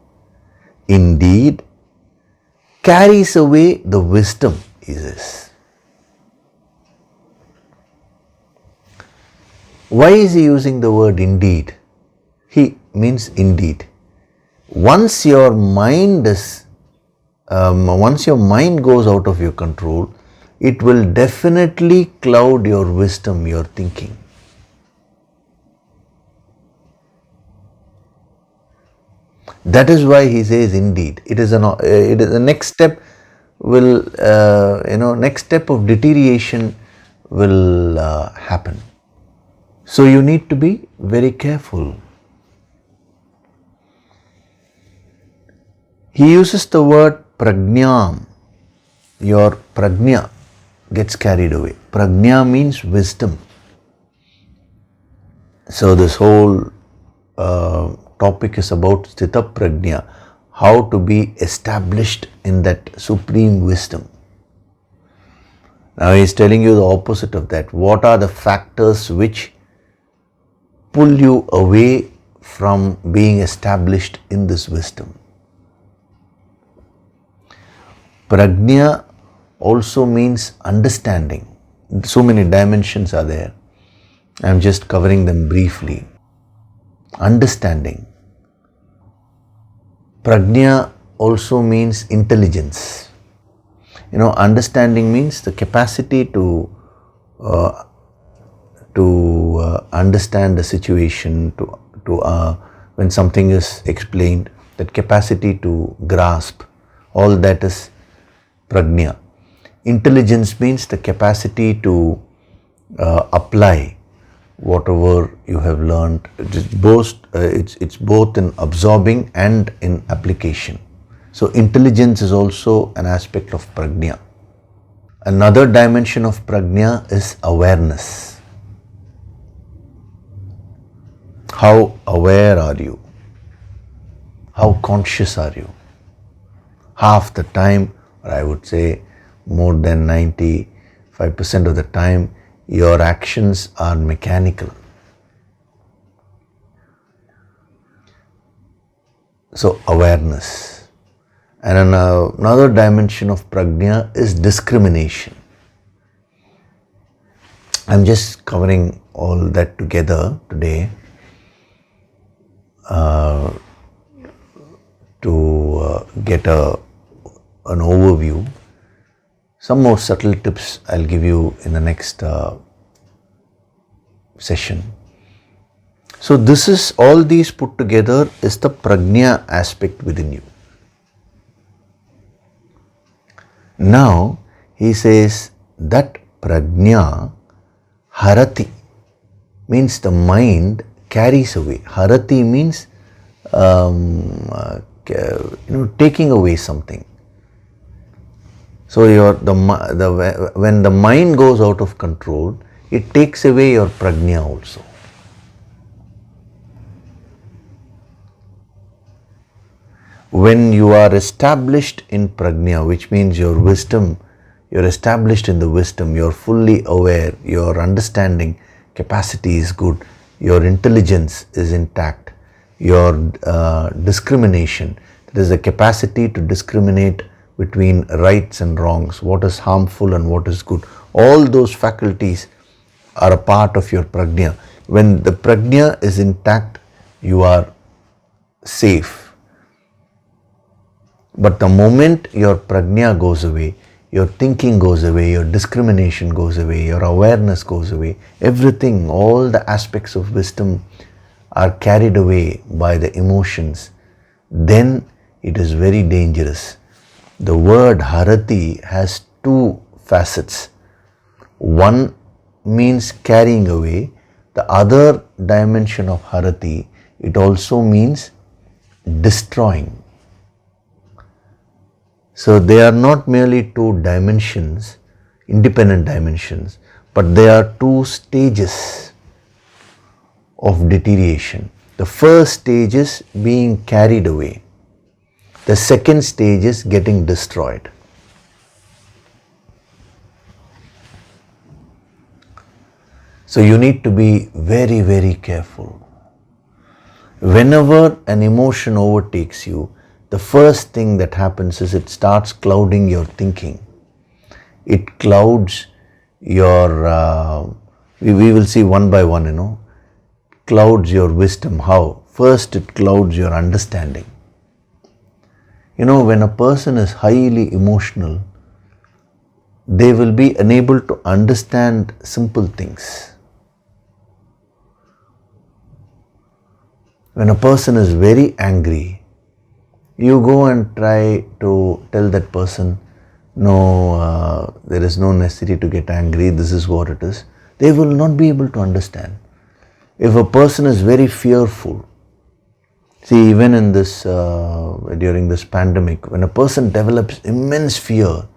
indeed carries away the wisdom, he says. Why is he using the word indeed? He means indeed. Once your mind goes out of your control, it will definitely cloud your wisdom, your thinking. That is why he says indeed. It is the next step will, next step of deterioration will happen. So you need to be very careful. He uses the word prajnam. Your prajna gets carried away. Prajna means wisdom. So this whole topic is about sthita prajna, how to be established in that supreme wisdom. Now he is telling you the opposite of that. What are the factors which pull you away from being established in this wisdom? Prajna also means understanding. So many dimensions are there. I am just covering them briefly. Understanding. Prajna also means intelligence. Understanding means the capacity to understand the situation, when something is explained, that capacity to grasp, all that is prajna. Intelligence means the capacity to apply whatever you have learned. It's both in absorbing and in application. So intelligence is also an aspect of prajna. Another dimension of prajna is awareness. How aware are you? How conscious are you? Half the time, or I would say more than 95% of the time, your actions are mechanical. So awareness. And another dimension of prajna is discrimination. I'm just covering all that together today to get an overview. Some more subtle tips I'll give you in the next session. So this is, all these put together is the prajna aspect within you. Now he says that prajna harati means the mind carries away. Harati means taking away something. So when the mind goes out of control, it takes away your prajna also. When you are established in prajna, which means your wisdom, you're established in the wisdom, you're fully aware, your understanding capacity is good, your intelligence is intact, your discrimination, there is a capacity to discriminate between rights and wrongs, what is harmful and what is good. All those faculties are a part of your prajna. When the prajna is intact, you are safe. But the moment your prajna goes away, your thinking goes away, your discrimination goes away, your awareness goes away, everything, all the aspects of wisdom are carried away by the emotions, then it is very dangerous. The word harati has two facets. One means carrying away. The other dimension of harati, it also means destroying. So they are not merely two dimensions, independent dimensions, but they are two stages of deterioration. The first stage is being carried away. The second stage is getting destroyed. So you need to be very, very careful. Whenever an emotion overtakes you, the first thing that happens is it starts clouding your thinking. It clouds your, we will see one by one, clouds your wisdom. How? First it clouds your understanding. When a person is highly emotional, they will be unable to understand simple things. When a person is very angry, you go and try to tell that person, no, there is no necessity to get angry, this is what it is. They will not be able to understand. If a person is very fearful, see, even in this, during this pandemic, when a person develops immense fear,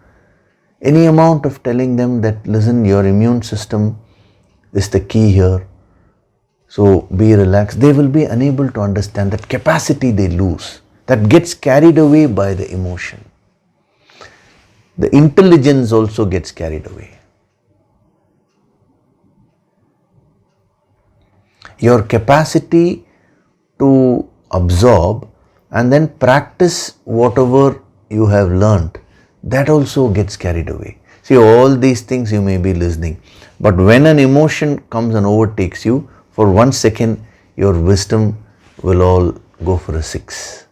any amount of telling them that, listen, your immune system is the key here, so be relaxed, they will be unable to understand. That capacity they lose. That gets carried away by the emotion. The intelligence also gets carried away. Your capacity to absorb and then practice whatever you have learnt, that also gets carried away. See, all these things you may be listening, but when an emotion comes and overtakes you, for 1 second your wisdom will all go for a 6.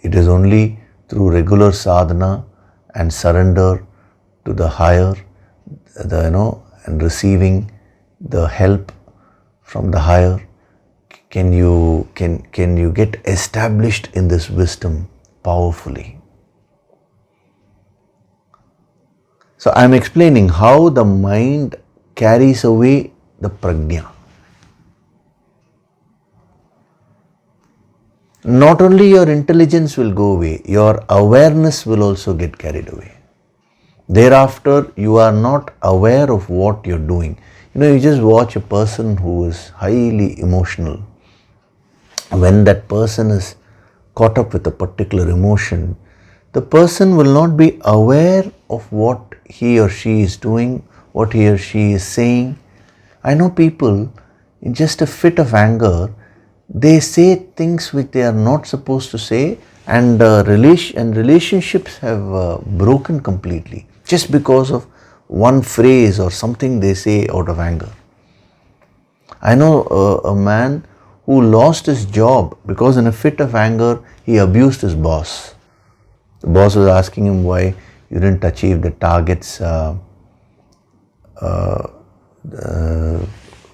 It is only through regular sadhana and surrender to the higher, and receiving the help from the higher, can you get established in this wisdom powerfully. So I am explaining how the mind carries away the prajna. Not only your intelligence will go away, your awareness will also get carried away. Thereafter, you are not aware of what you're doing. You just watch a person who is highly emotional. When that person is caught up with a particular emotion, the person will not be aware of what he or she is doing, what he or she is saying. I know people, in just a fit of anger, they say things which they are not supposed to say, and relationships have broken completely just because of one phrase or something they say out of anger. I know a man who lost his job because in a fit of anger he abused his boss. The boss was asking him why you didn't achieve the targets the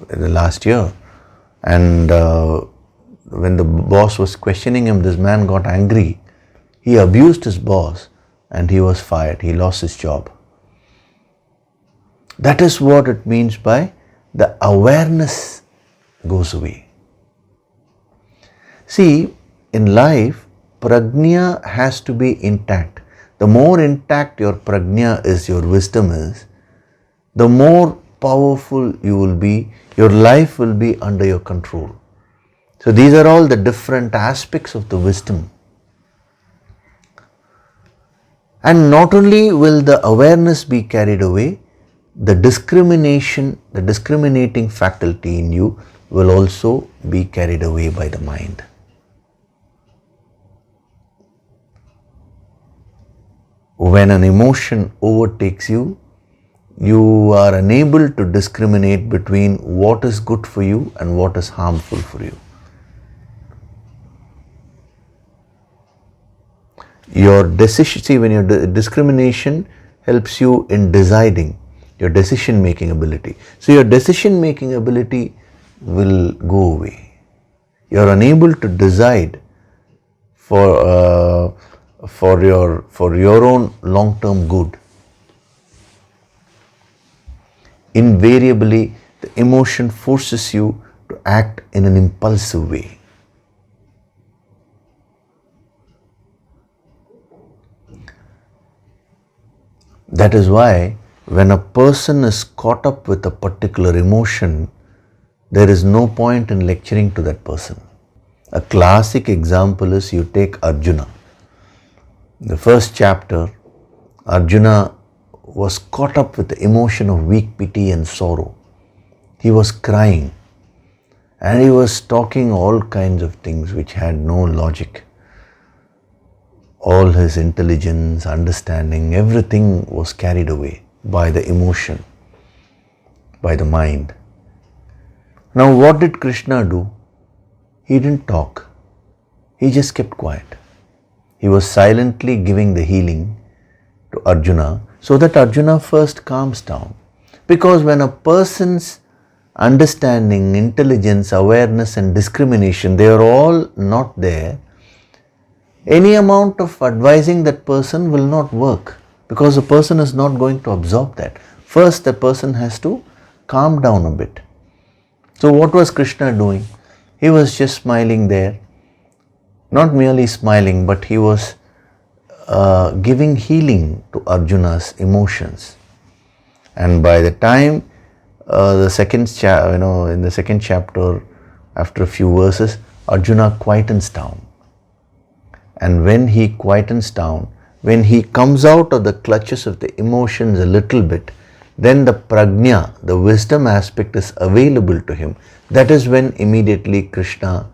last year, and when the boss was questioning him, this man got angry. He abused his boss and he was fired. He lost his job. That is what it means by the awareness goes away. See, in life, prajna has to be intact. The more intact your prajna is, your wisdom is, the more powerful you will be, your life will be under your control. So these are all the different aspects of the wisdom. And not only will the awareness be carried away, the discriminating faculty in you will also be carried away by the mind. When an emotion overtakes you, you are unable to discriminate between what is good for you and what is harmful for you. Your decision, see, when your discrimination helps you in deciding, your decision making ability. So your decision making ability will go away. You are unable to decide for your own long-term good. Invariably, the emotion forces you to act in an impulsive way. That is why when a person is caught up with a particular emotion, there is no point in lecturing to that person. A classic example is you take Arjuna. In the first chapter, Arjuna was caught up with the emotion of weak pity and sorrow. He was crying and he was talking all kinds of things which had no logic. All his intelligence, understanding, everything was carried away by the emotion, by the mind. Now what did Krishna do? He didn't talk. He just kept quiet. He was silently giving the healing to Arjuna so that Arjuna first calms down. Because when a person's understanding, intelligence, awareness and discrimination, they are all not there, any amount of advising that person will not work because the person is not going to absorb that. First, the person has to calm down a bit. So what was Krishna doing? He was just smiling there. Not merely smiling, but he was giving healing to Arjuna's emotions. And by the time in the second chapter, after a few verses, Arjuna quietens down. And when he quietens down, when he comes out of the clutches of the emotions a little bit, then the prajna, the wisdom aspect is available to him. That is when immediately Krishna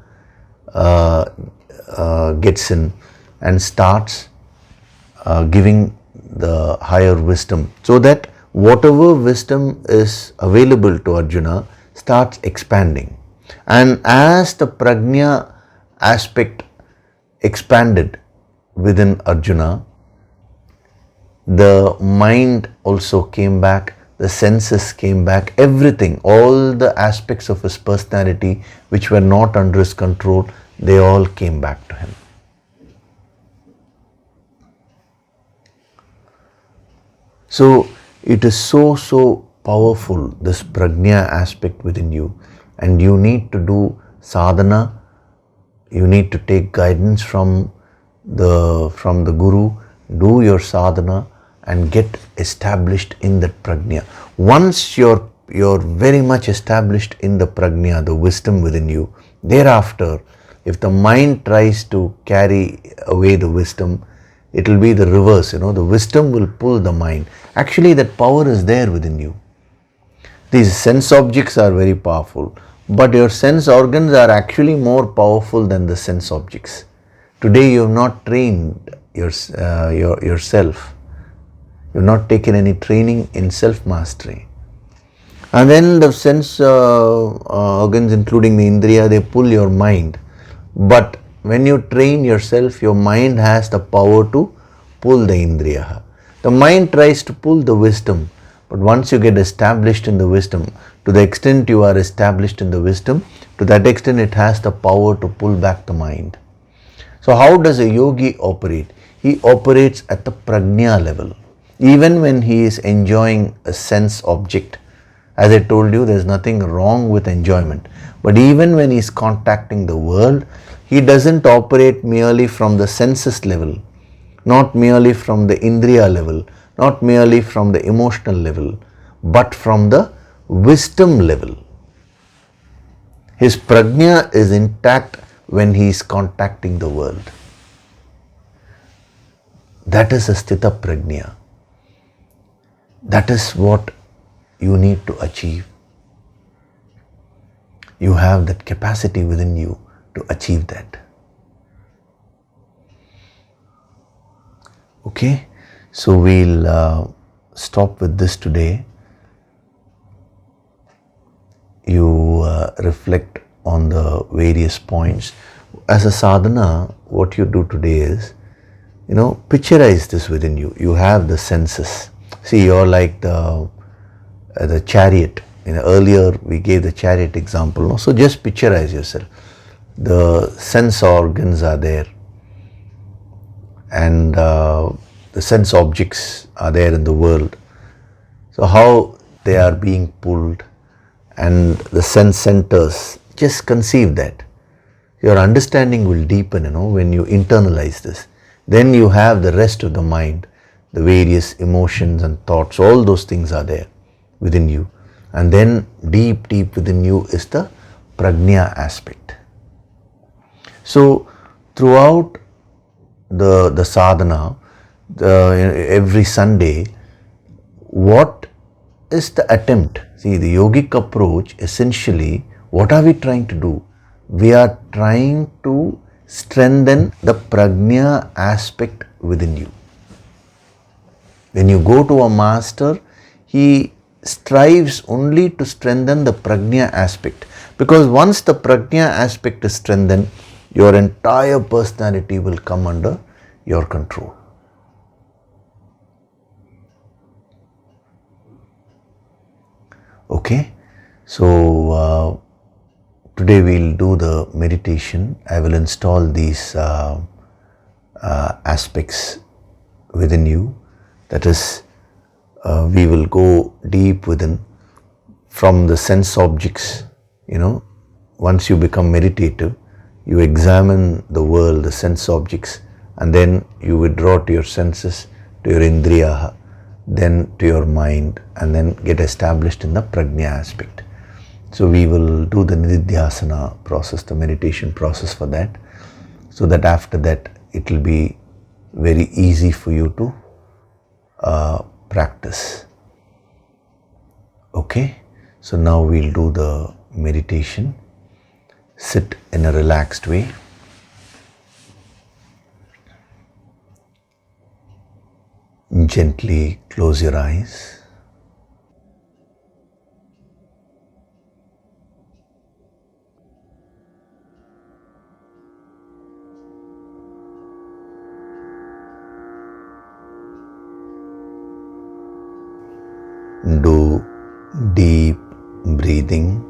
gets in and starts giving the higher wisdom, so that whatever wisdom is available to Arjuna starts expanding. And as the prajna aspect expanded, within Arjuna, the mind also came back, the senses came back, everything, all the aspects of his personality which were not under his control, they all came back to him. So it is so powerful, this prajna aspect within you, and you need to do sadhana, you need to take guidance from the Guru, do your sadhana and get established in that prajna. Once you're very much established in the prajna, the wisdom within you, thereafter, if the mind tries to carry away the wisdom, it will be the reverse, the wisdom will pull the mind. Actually, that power is there within you. These sense objects are very powerful, but your sense organs are actually more powerful than the sense objects. Today you have not trained yourself. You have not taken any training in self-mastery. And then the sense organs, including the indriya, they pull your mind. But when you train yourself, your mind has the power to pull the indriya. The mind tries to pull the wisdom, but once you get established in the wisdom, to the extent you are established in the wisdom, to that extent it has the power to pull back the mind. So how does a yogi operate? He operates at the prajna level. Even when he is enjoying a sense object, as I told you, there is nothing wrong with enjoyment. But even when he is contacting the world, he doesn't operate merely from the senses level, not merely from the indriya level, not merely from the emotional level, but from the wisdom level. His prajna is intact when he is contacting the world. That is a sthita prajna. That is what you need to achieve. You have that capacity within you to achieve that. Okay, so we'll stop with this today. You reflect on the various points. As a sadhana, what you do today is, picturize this within you. You have the senses. See, you're like the chariot. Earlier we gave the chariot example. No? So just picturize yourself. The sense organs are there, and the sense objects are there in the world. So how they are being pulled, and the sense centers, just conceive that. Your understanding will deepen, when you internalize this. Then you have the rest of the mind, the various emotions and thoughts, all those things are there within you. And then deep within you is the prajna aspect. So throughout the sadhana, every Sunday, what is the attempt? See, the yogic approach, essentially, what are we trying to do? We are trying to strengthen the prajna aspect within you. When you go to a master, he strives only to strengthen the prajna aspect. Because once the prajna aspect is strengthened, your entire personality will come under your control. Okay, so today we'll do the meditation. I will install these aspects within you. That is, we will go deep within from the sense objects. Once you become meditative, you examine the world, the sense objects, and then you withdraw to your senses, to your indriya, then to your mind, and then get established in the prajna aspect. So we will do the nididhyasana process, the meditation process for that, so that after that it will be very easy for you to practice. Okay, so now we'll do the meditation. Sit in a relaxed way. Gently close your eyes. do deep breathing.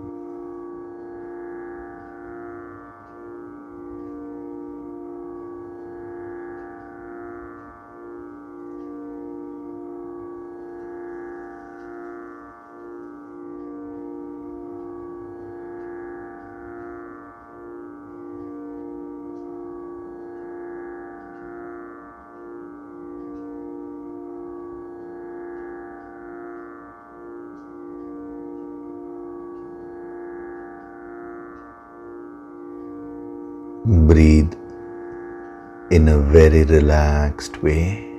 Breathe in a very relaxed way.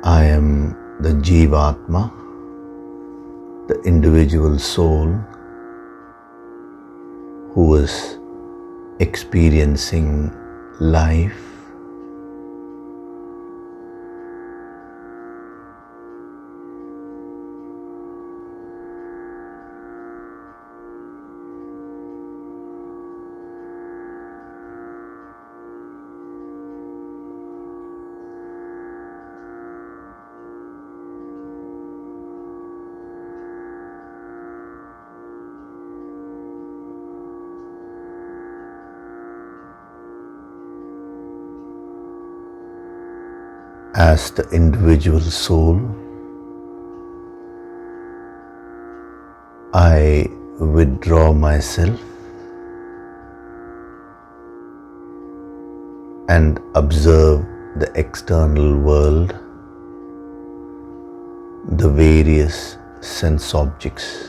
I am the Jivatma, the individual soul who is experiencing life. As the individual soul, I withdraw myself and observe the external world, the various sense objects.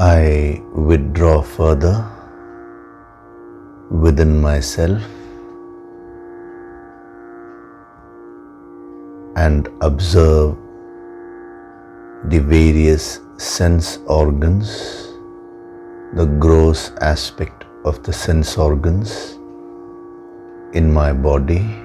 I withdraw further within myself and observe the various sense organs, the gross aspect of the sense organs in my body.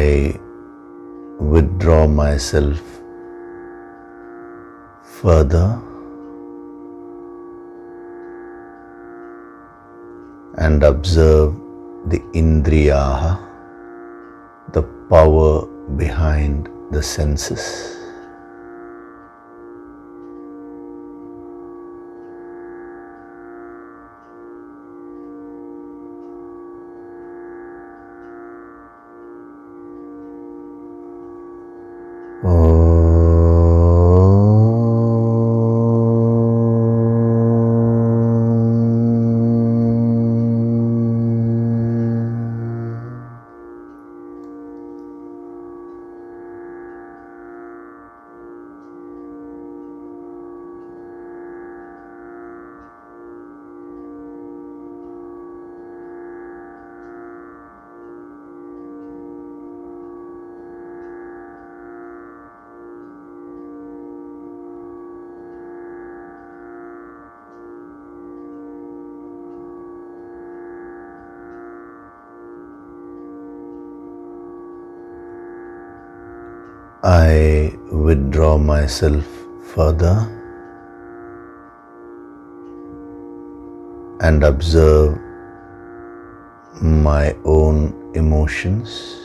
I withdraw myself further and observe the indriyaha, the power behind the senses. I withdraw myself further and observe my own emotions.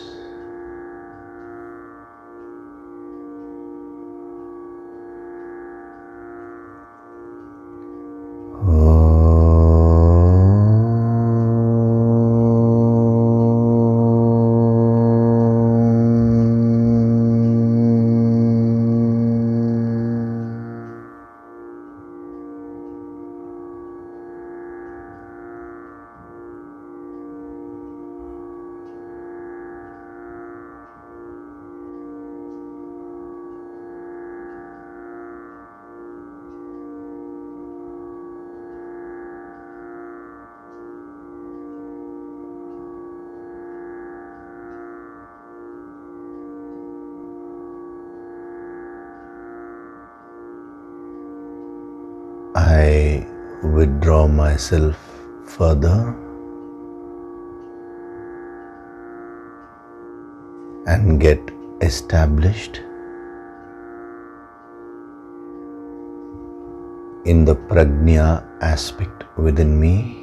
I withdraw myself further and get established in the prajna aspect within me.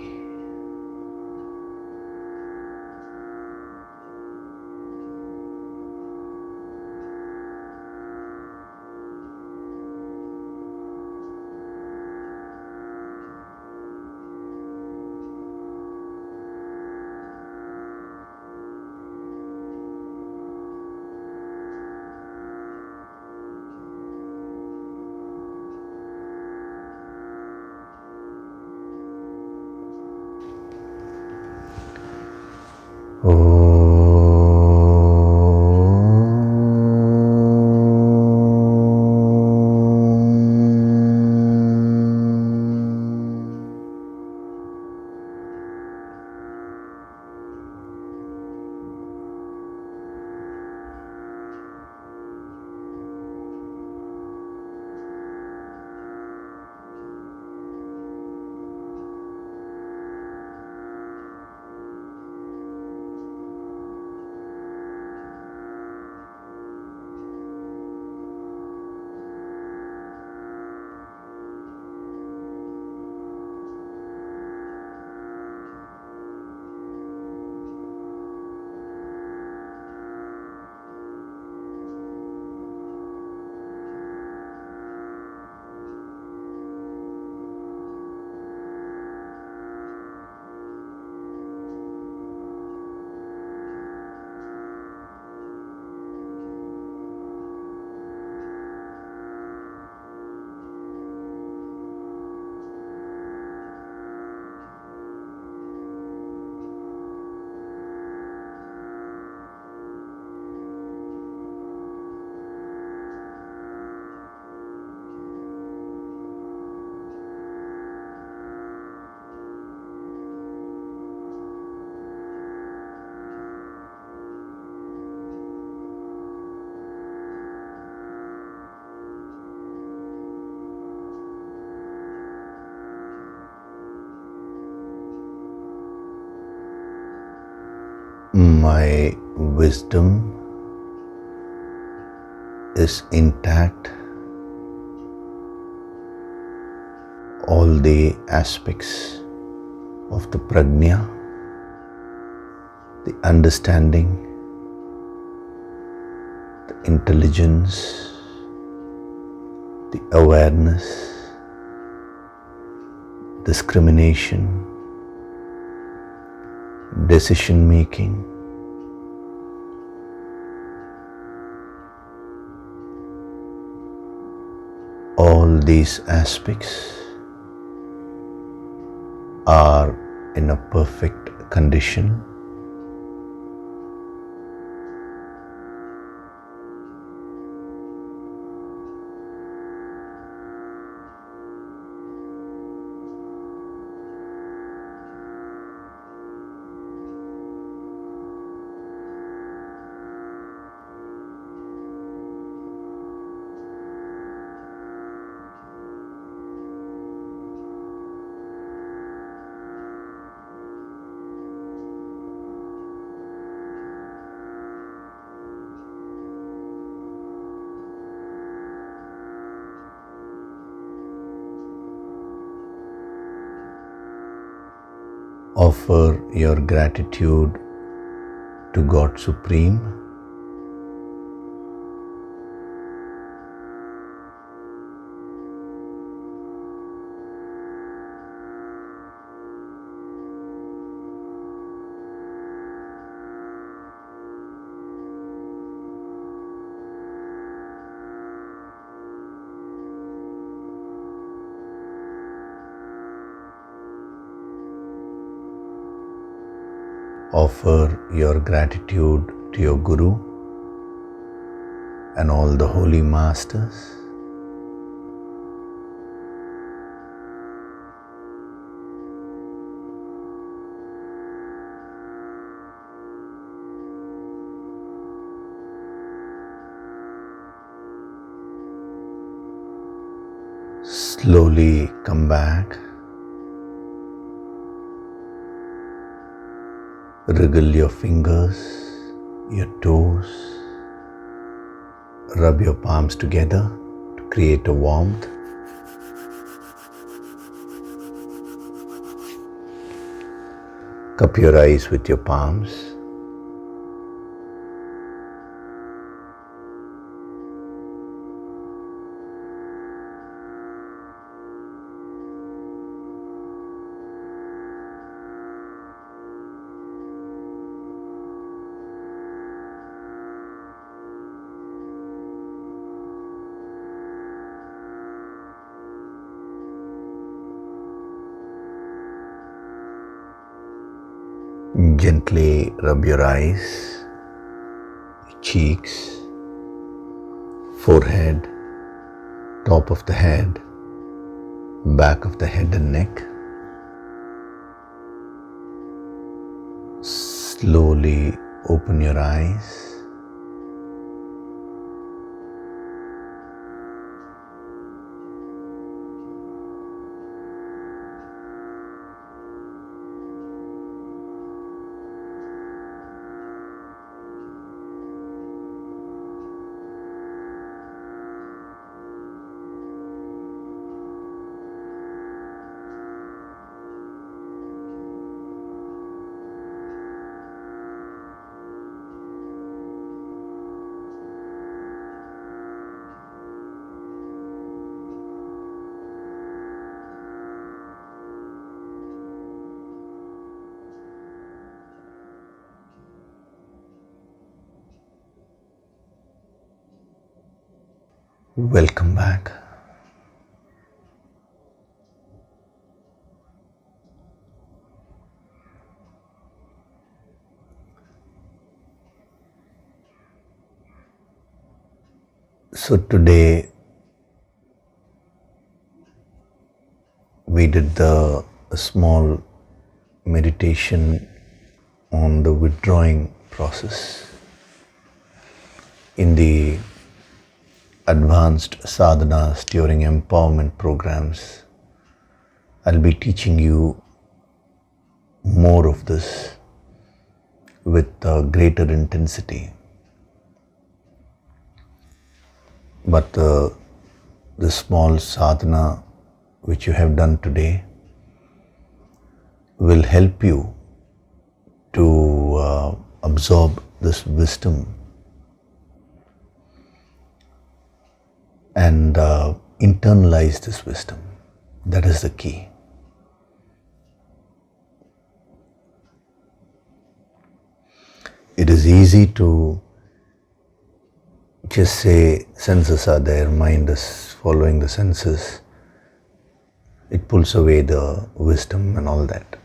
My wisdom is intact. All the aspects of the prajna, the understanding, the intelligence, the awareness, discrimination, decision making, all these aspects are in a perfect condition. Offer your gratitude to God Supreme. Offer your gratitude to your Guru and all the holy masters. Slowly come back. Wriggle your fingers, your toes, rub your palms together to create a warmth. Cup your eyes with your palms. Gently rub your eyes, cheeks, forehead, top of the head, back of the head and neck. Slowly open your eyes. Welcome back. So today we did a small meditation on the withdrawing process. In the advanced sadhanas during empowerment programs, I'll be teaching you more of this with greater intensity. But the small sadhana which you have done today will help you to absorb this wisdom and internalize this wisdom. That is the key. It is easy to just say senses are there, mind is following the senses. It pulls away the wisdom and all that.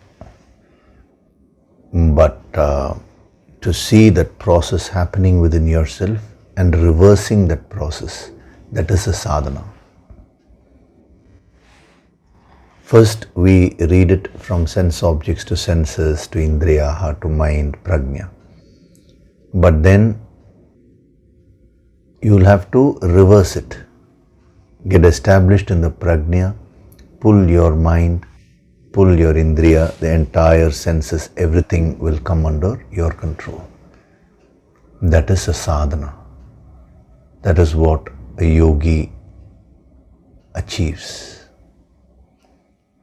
But to see that process happening within yourself and reversing that process, that is a sadhana. First, we read it from sense objects to senses to indriyaha to mind, prajna. But then you will have to reverse it. Get established in the prajna, pull your mind, pull your indriya, the entire senses, everything will come under your control. That is a sadhana. That is what a yogi achieves.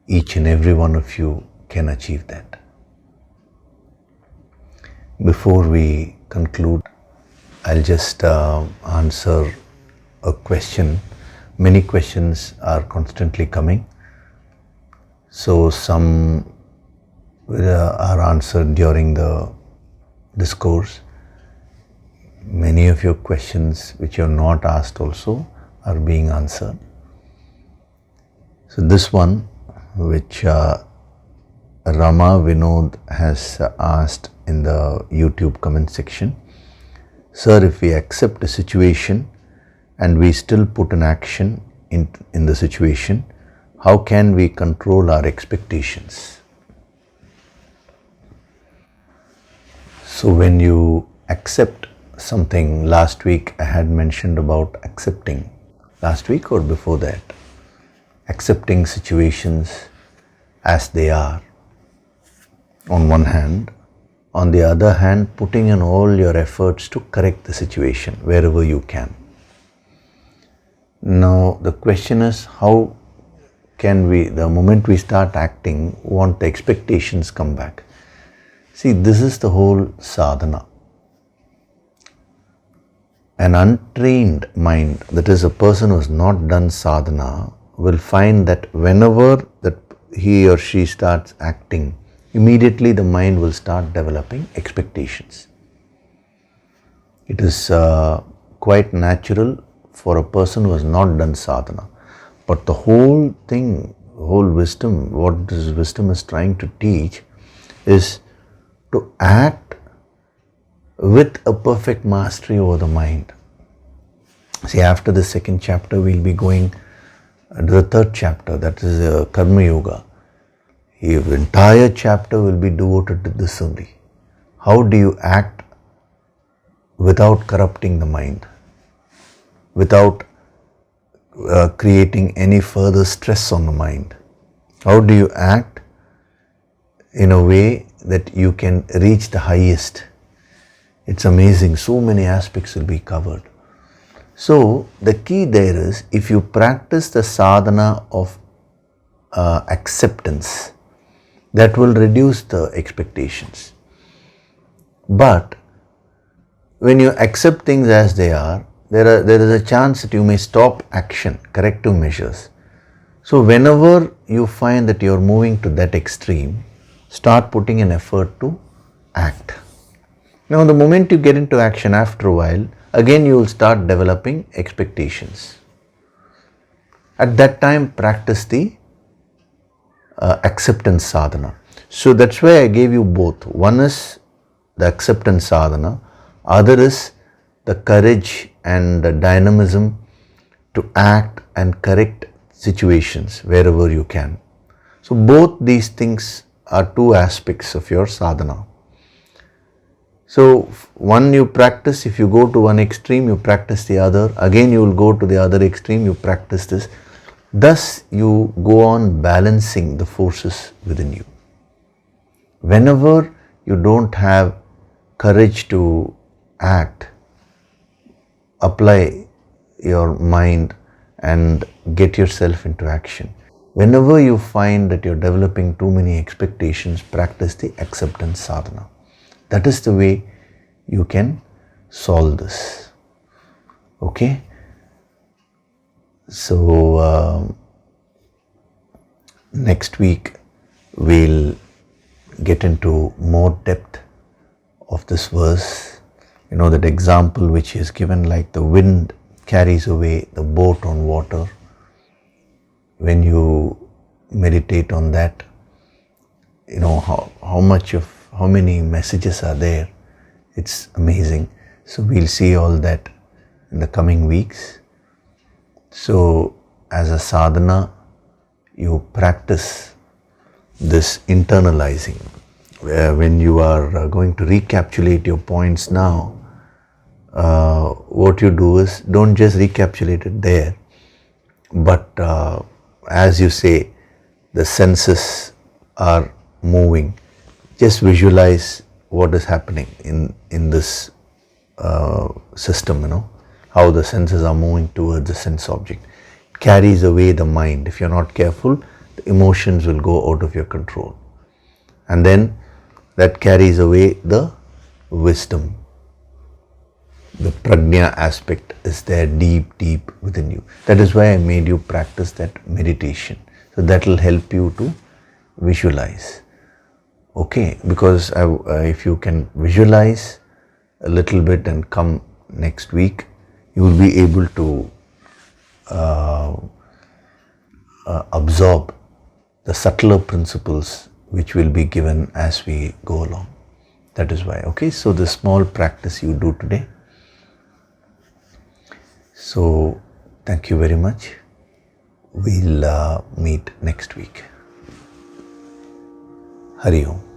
Each and every one of you can achieve that. Before we conclude, I'll just answer a question. Many questions are constantly coming. So some are answered during the discourse. Many of your questions which you have not asked also are being answered. So this one which Rama Vinod has asked in the YouTube comment section. Sir, if we accept a situation and we still put an action in the situation, how can we control our expectations? So when you accept something, last week I had mentioned about accepting, last week or before that, accepting situations as they are on one hand, on the other hand putting in all your efforts to correct the situation wherever you can. Now the question is, how can we, the moment we start acting, want the expectations come back? See, this is the whole sadhana. An untrained mind, that is a person who has not done sadhana, will find that whenever that he or she starts acting, immediately the mind will start developing expectations. It is quite natural for a person who has not done sadhana. But the whole thing, whole wisdom, what this wisdom is trying to teach is to act with a perfect mastery over the mind. See, after the second chapter, we'll be going to the third chapter, that is Karma Yoga. The entire chapter will be devoted to this only. How do you act without corrupting the mind, without creating any further stress on the mind? How do you act in a way that you can reach the highest? It's amazing, so many aspects will be covered. So the key there is, if you practice the sadhana of acceptance, that will reduce the expectations. But when you accept things as they are, there is a chance that you may stop action, corrective measures. So whenever you find that you are moving to that extreme, start putting an effort to act. Now the moment you get into action, after a while, again you will start developing expectations. At that time, practice the acceptance sadhana. So that's why I gave you both. One is the acceptance sadhana, other is the courage and the dynamism to act and correct situations wherever you can. So both these things are two aspects of your sadhana. So one you practice, if you go to one extreme, you practice the other, again you will go to the other extreme, you practice this. Thus you go on balancing the forces within you. Whenever you don't have courage to act, apply your mind and get yourself into action. Whenever you find that you're developing too many expectations, practice the acceptance sadhana. That is the way you can solve this. Okay? So next week we'll get into more depth of this verse. You know, that example which is given, like the wind carries away the boat on water. When you meditate on that, you know how many messages are there. It's amazing. So we'll see all that in the coming weeks. So as a sadhana, you practice this internalizing, where when you are going to recapitulate your points now, what you do is, don't just recapitulate it there, but as you say, the senses are moving. Just visualize what is happening in this system, you know, how the senses are moving towards the sense object. It carries away the mind. If you're not careful, the emotions will go out of your control. And then that carries away the wisdom. The prajna aspect is there deep within you. That is why I made you practice that meditation. So that will help you to visualize. Okay, because if you can visualize a little bit and come next week, you will be able to absorb the subtler principles which will be given as we go along. That is why. Okay, so the small practice you do today. So thank you very much. We'll meet next week. Hari Om.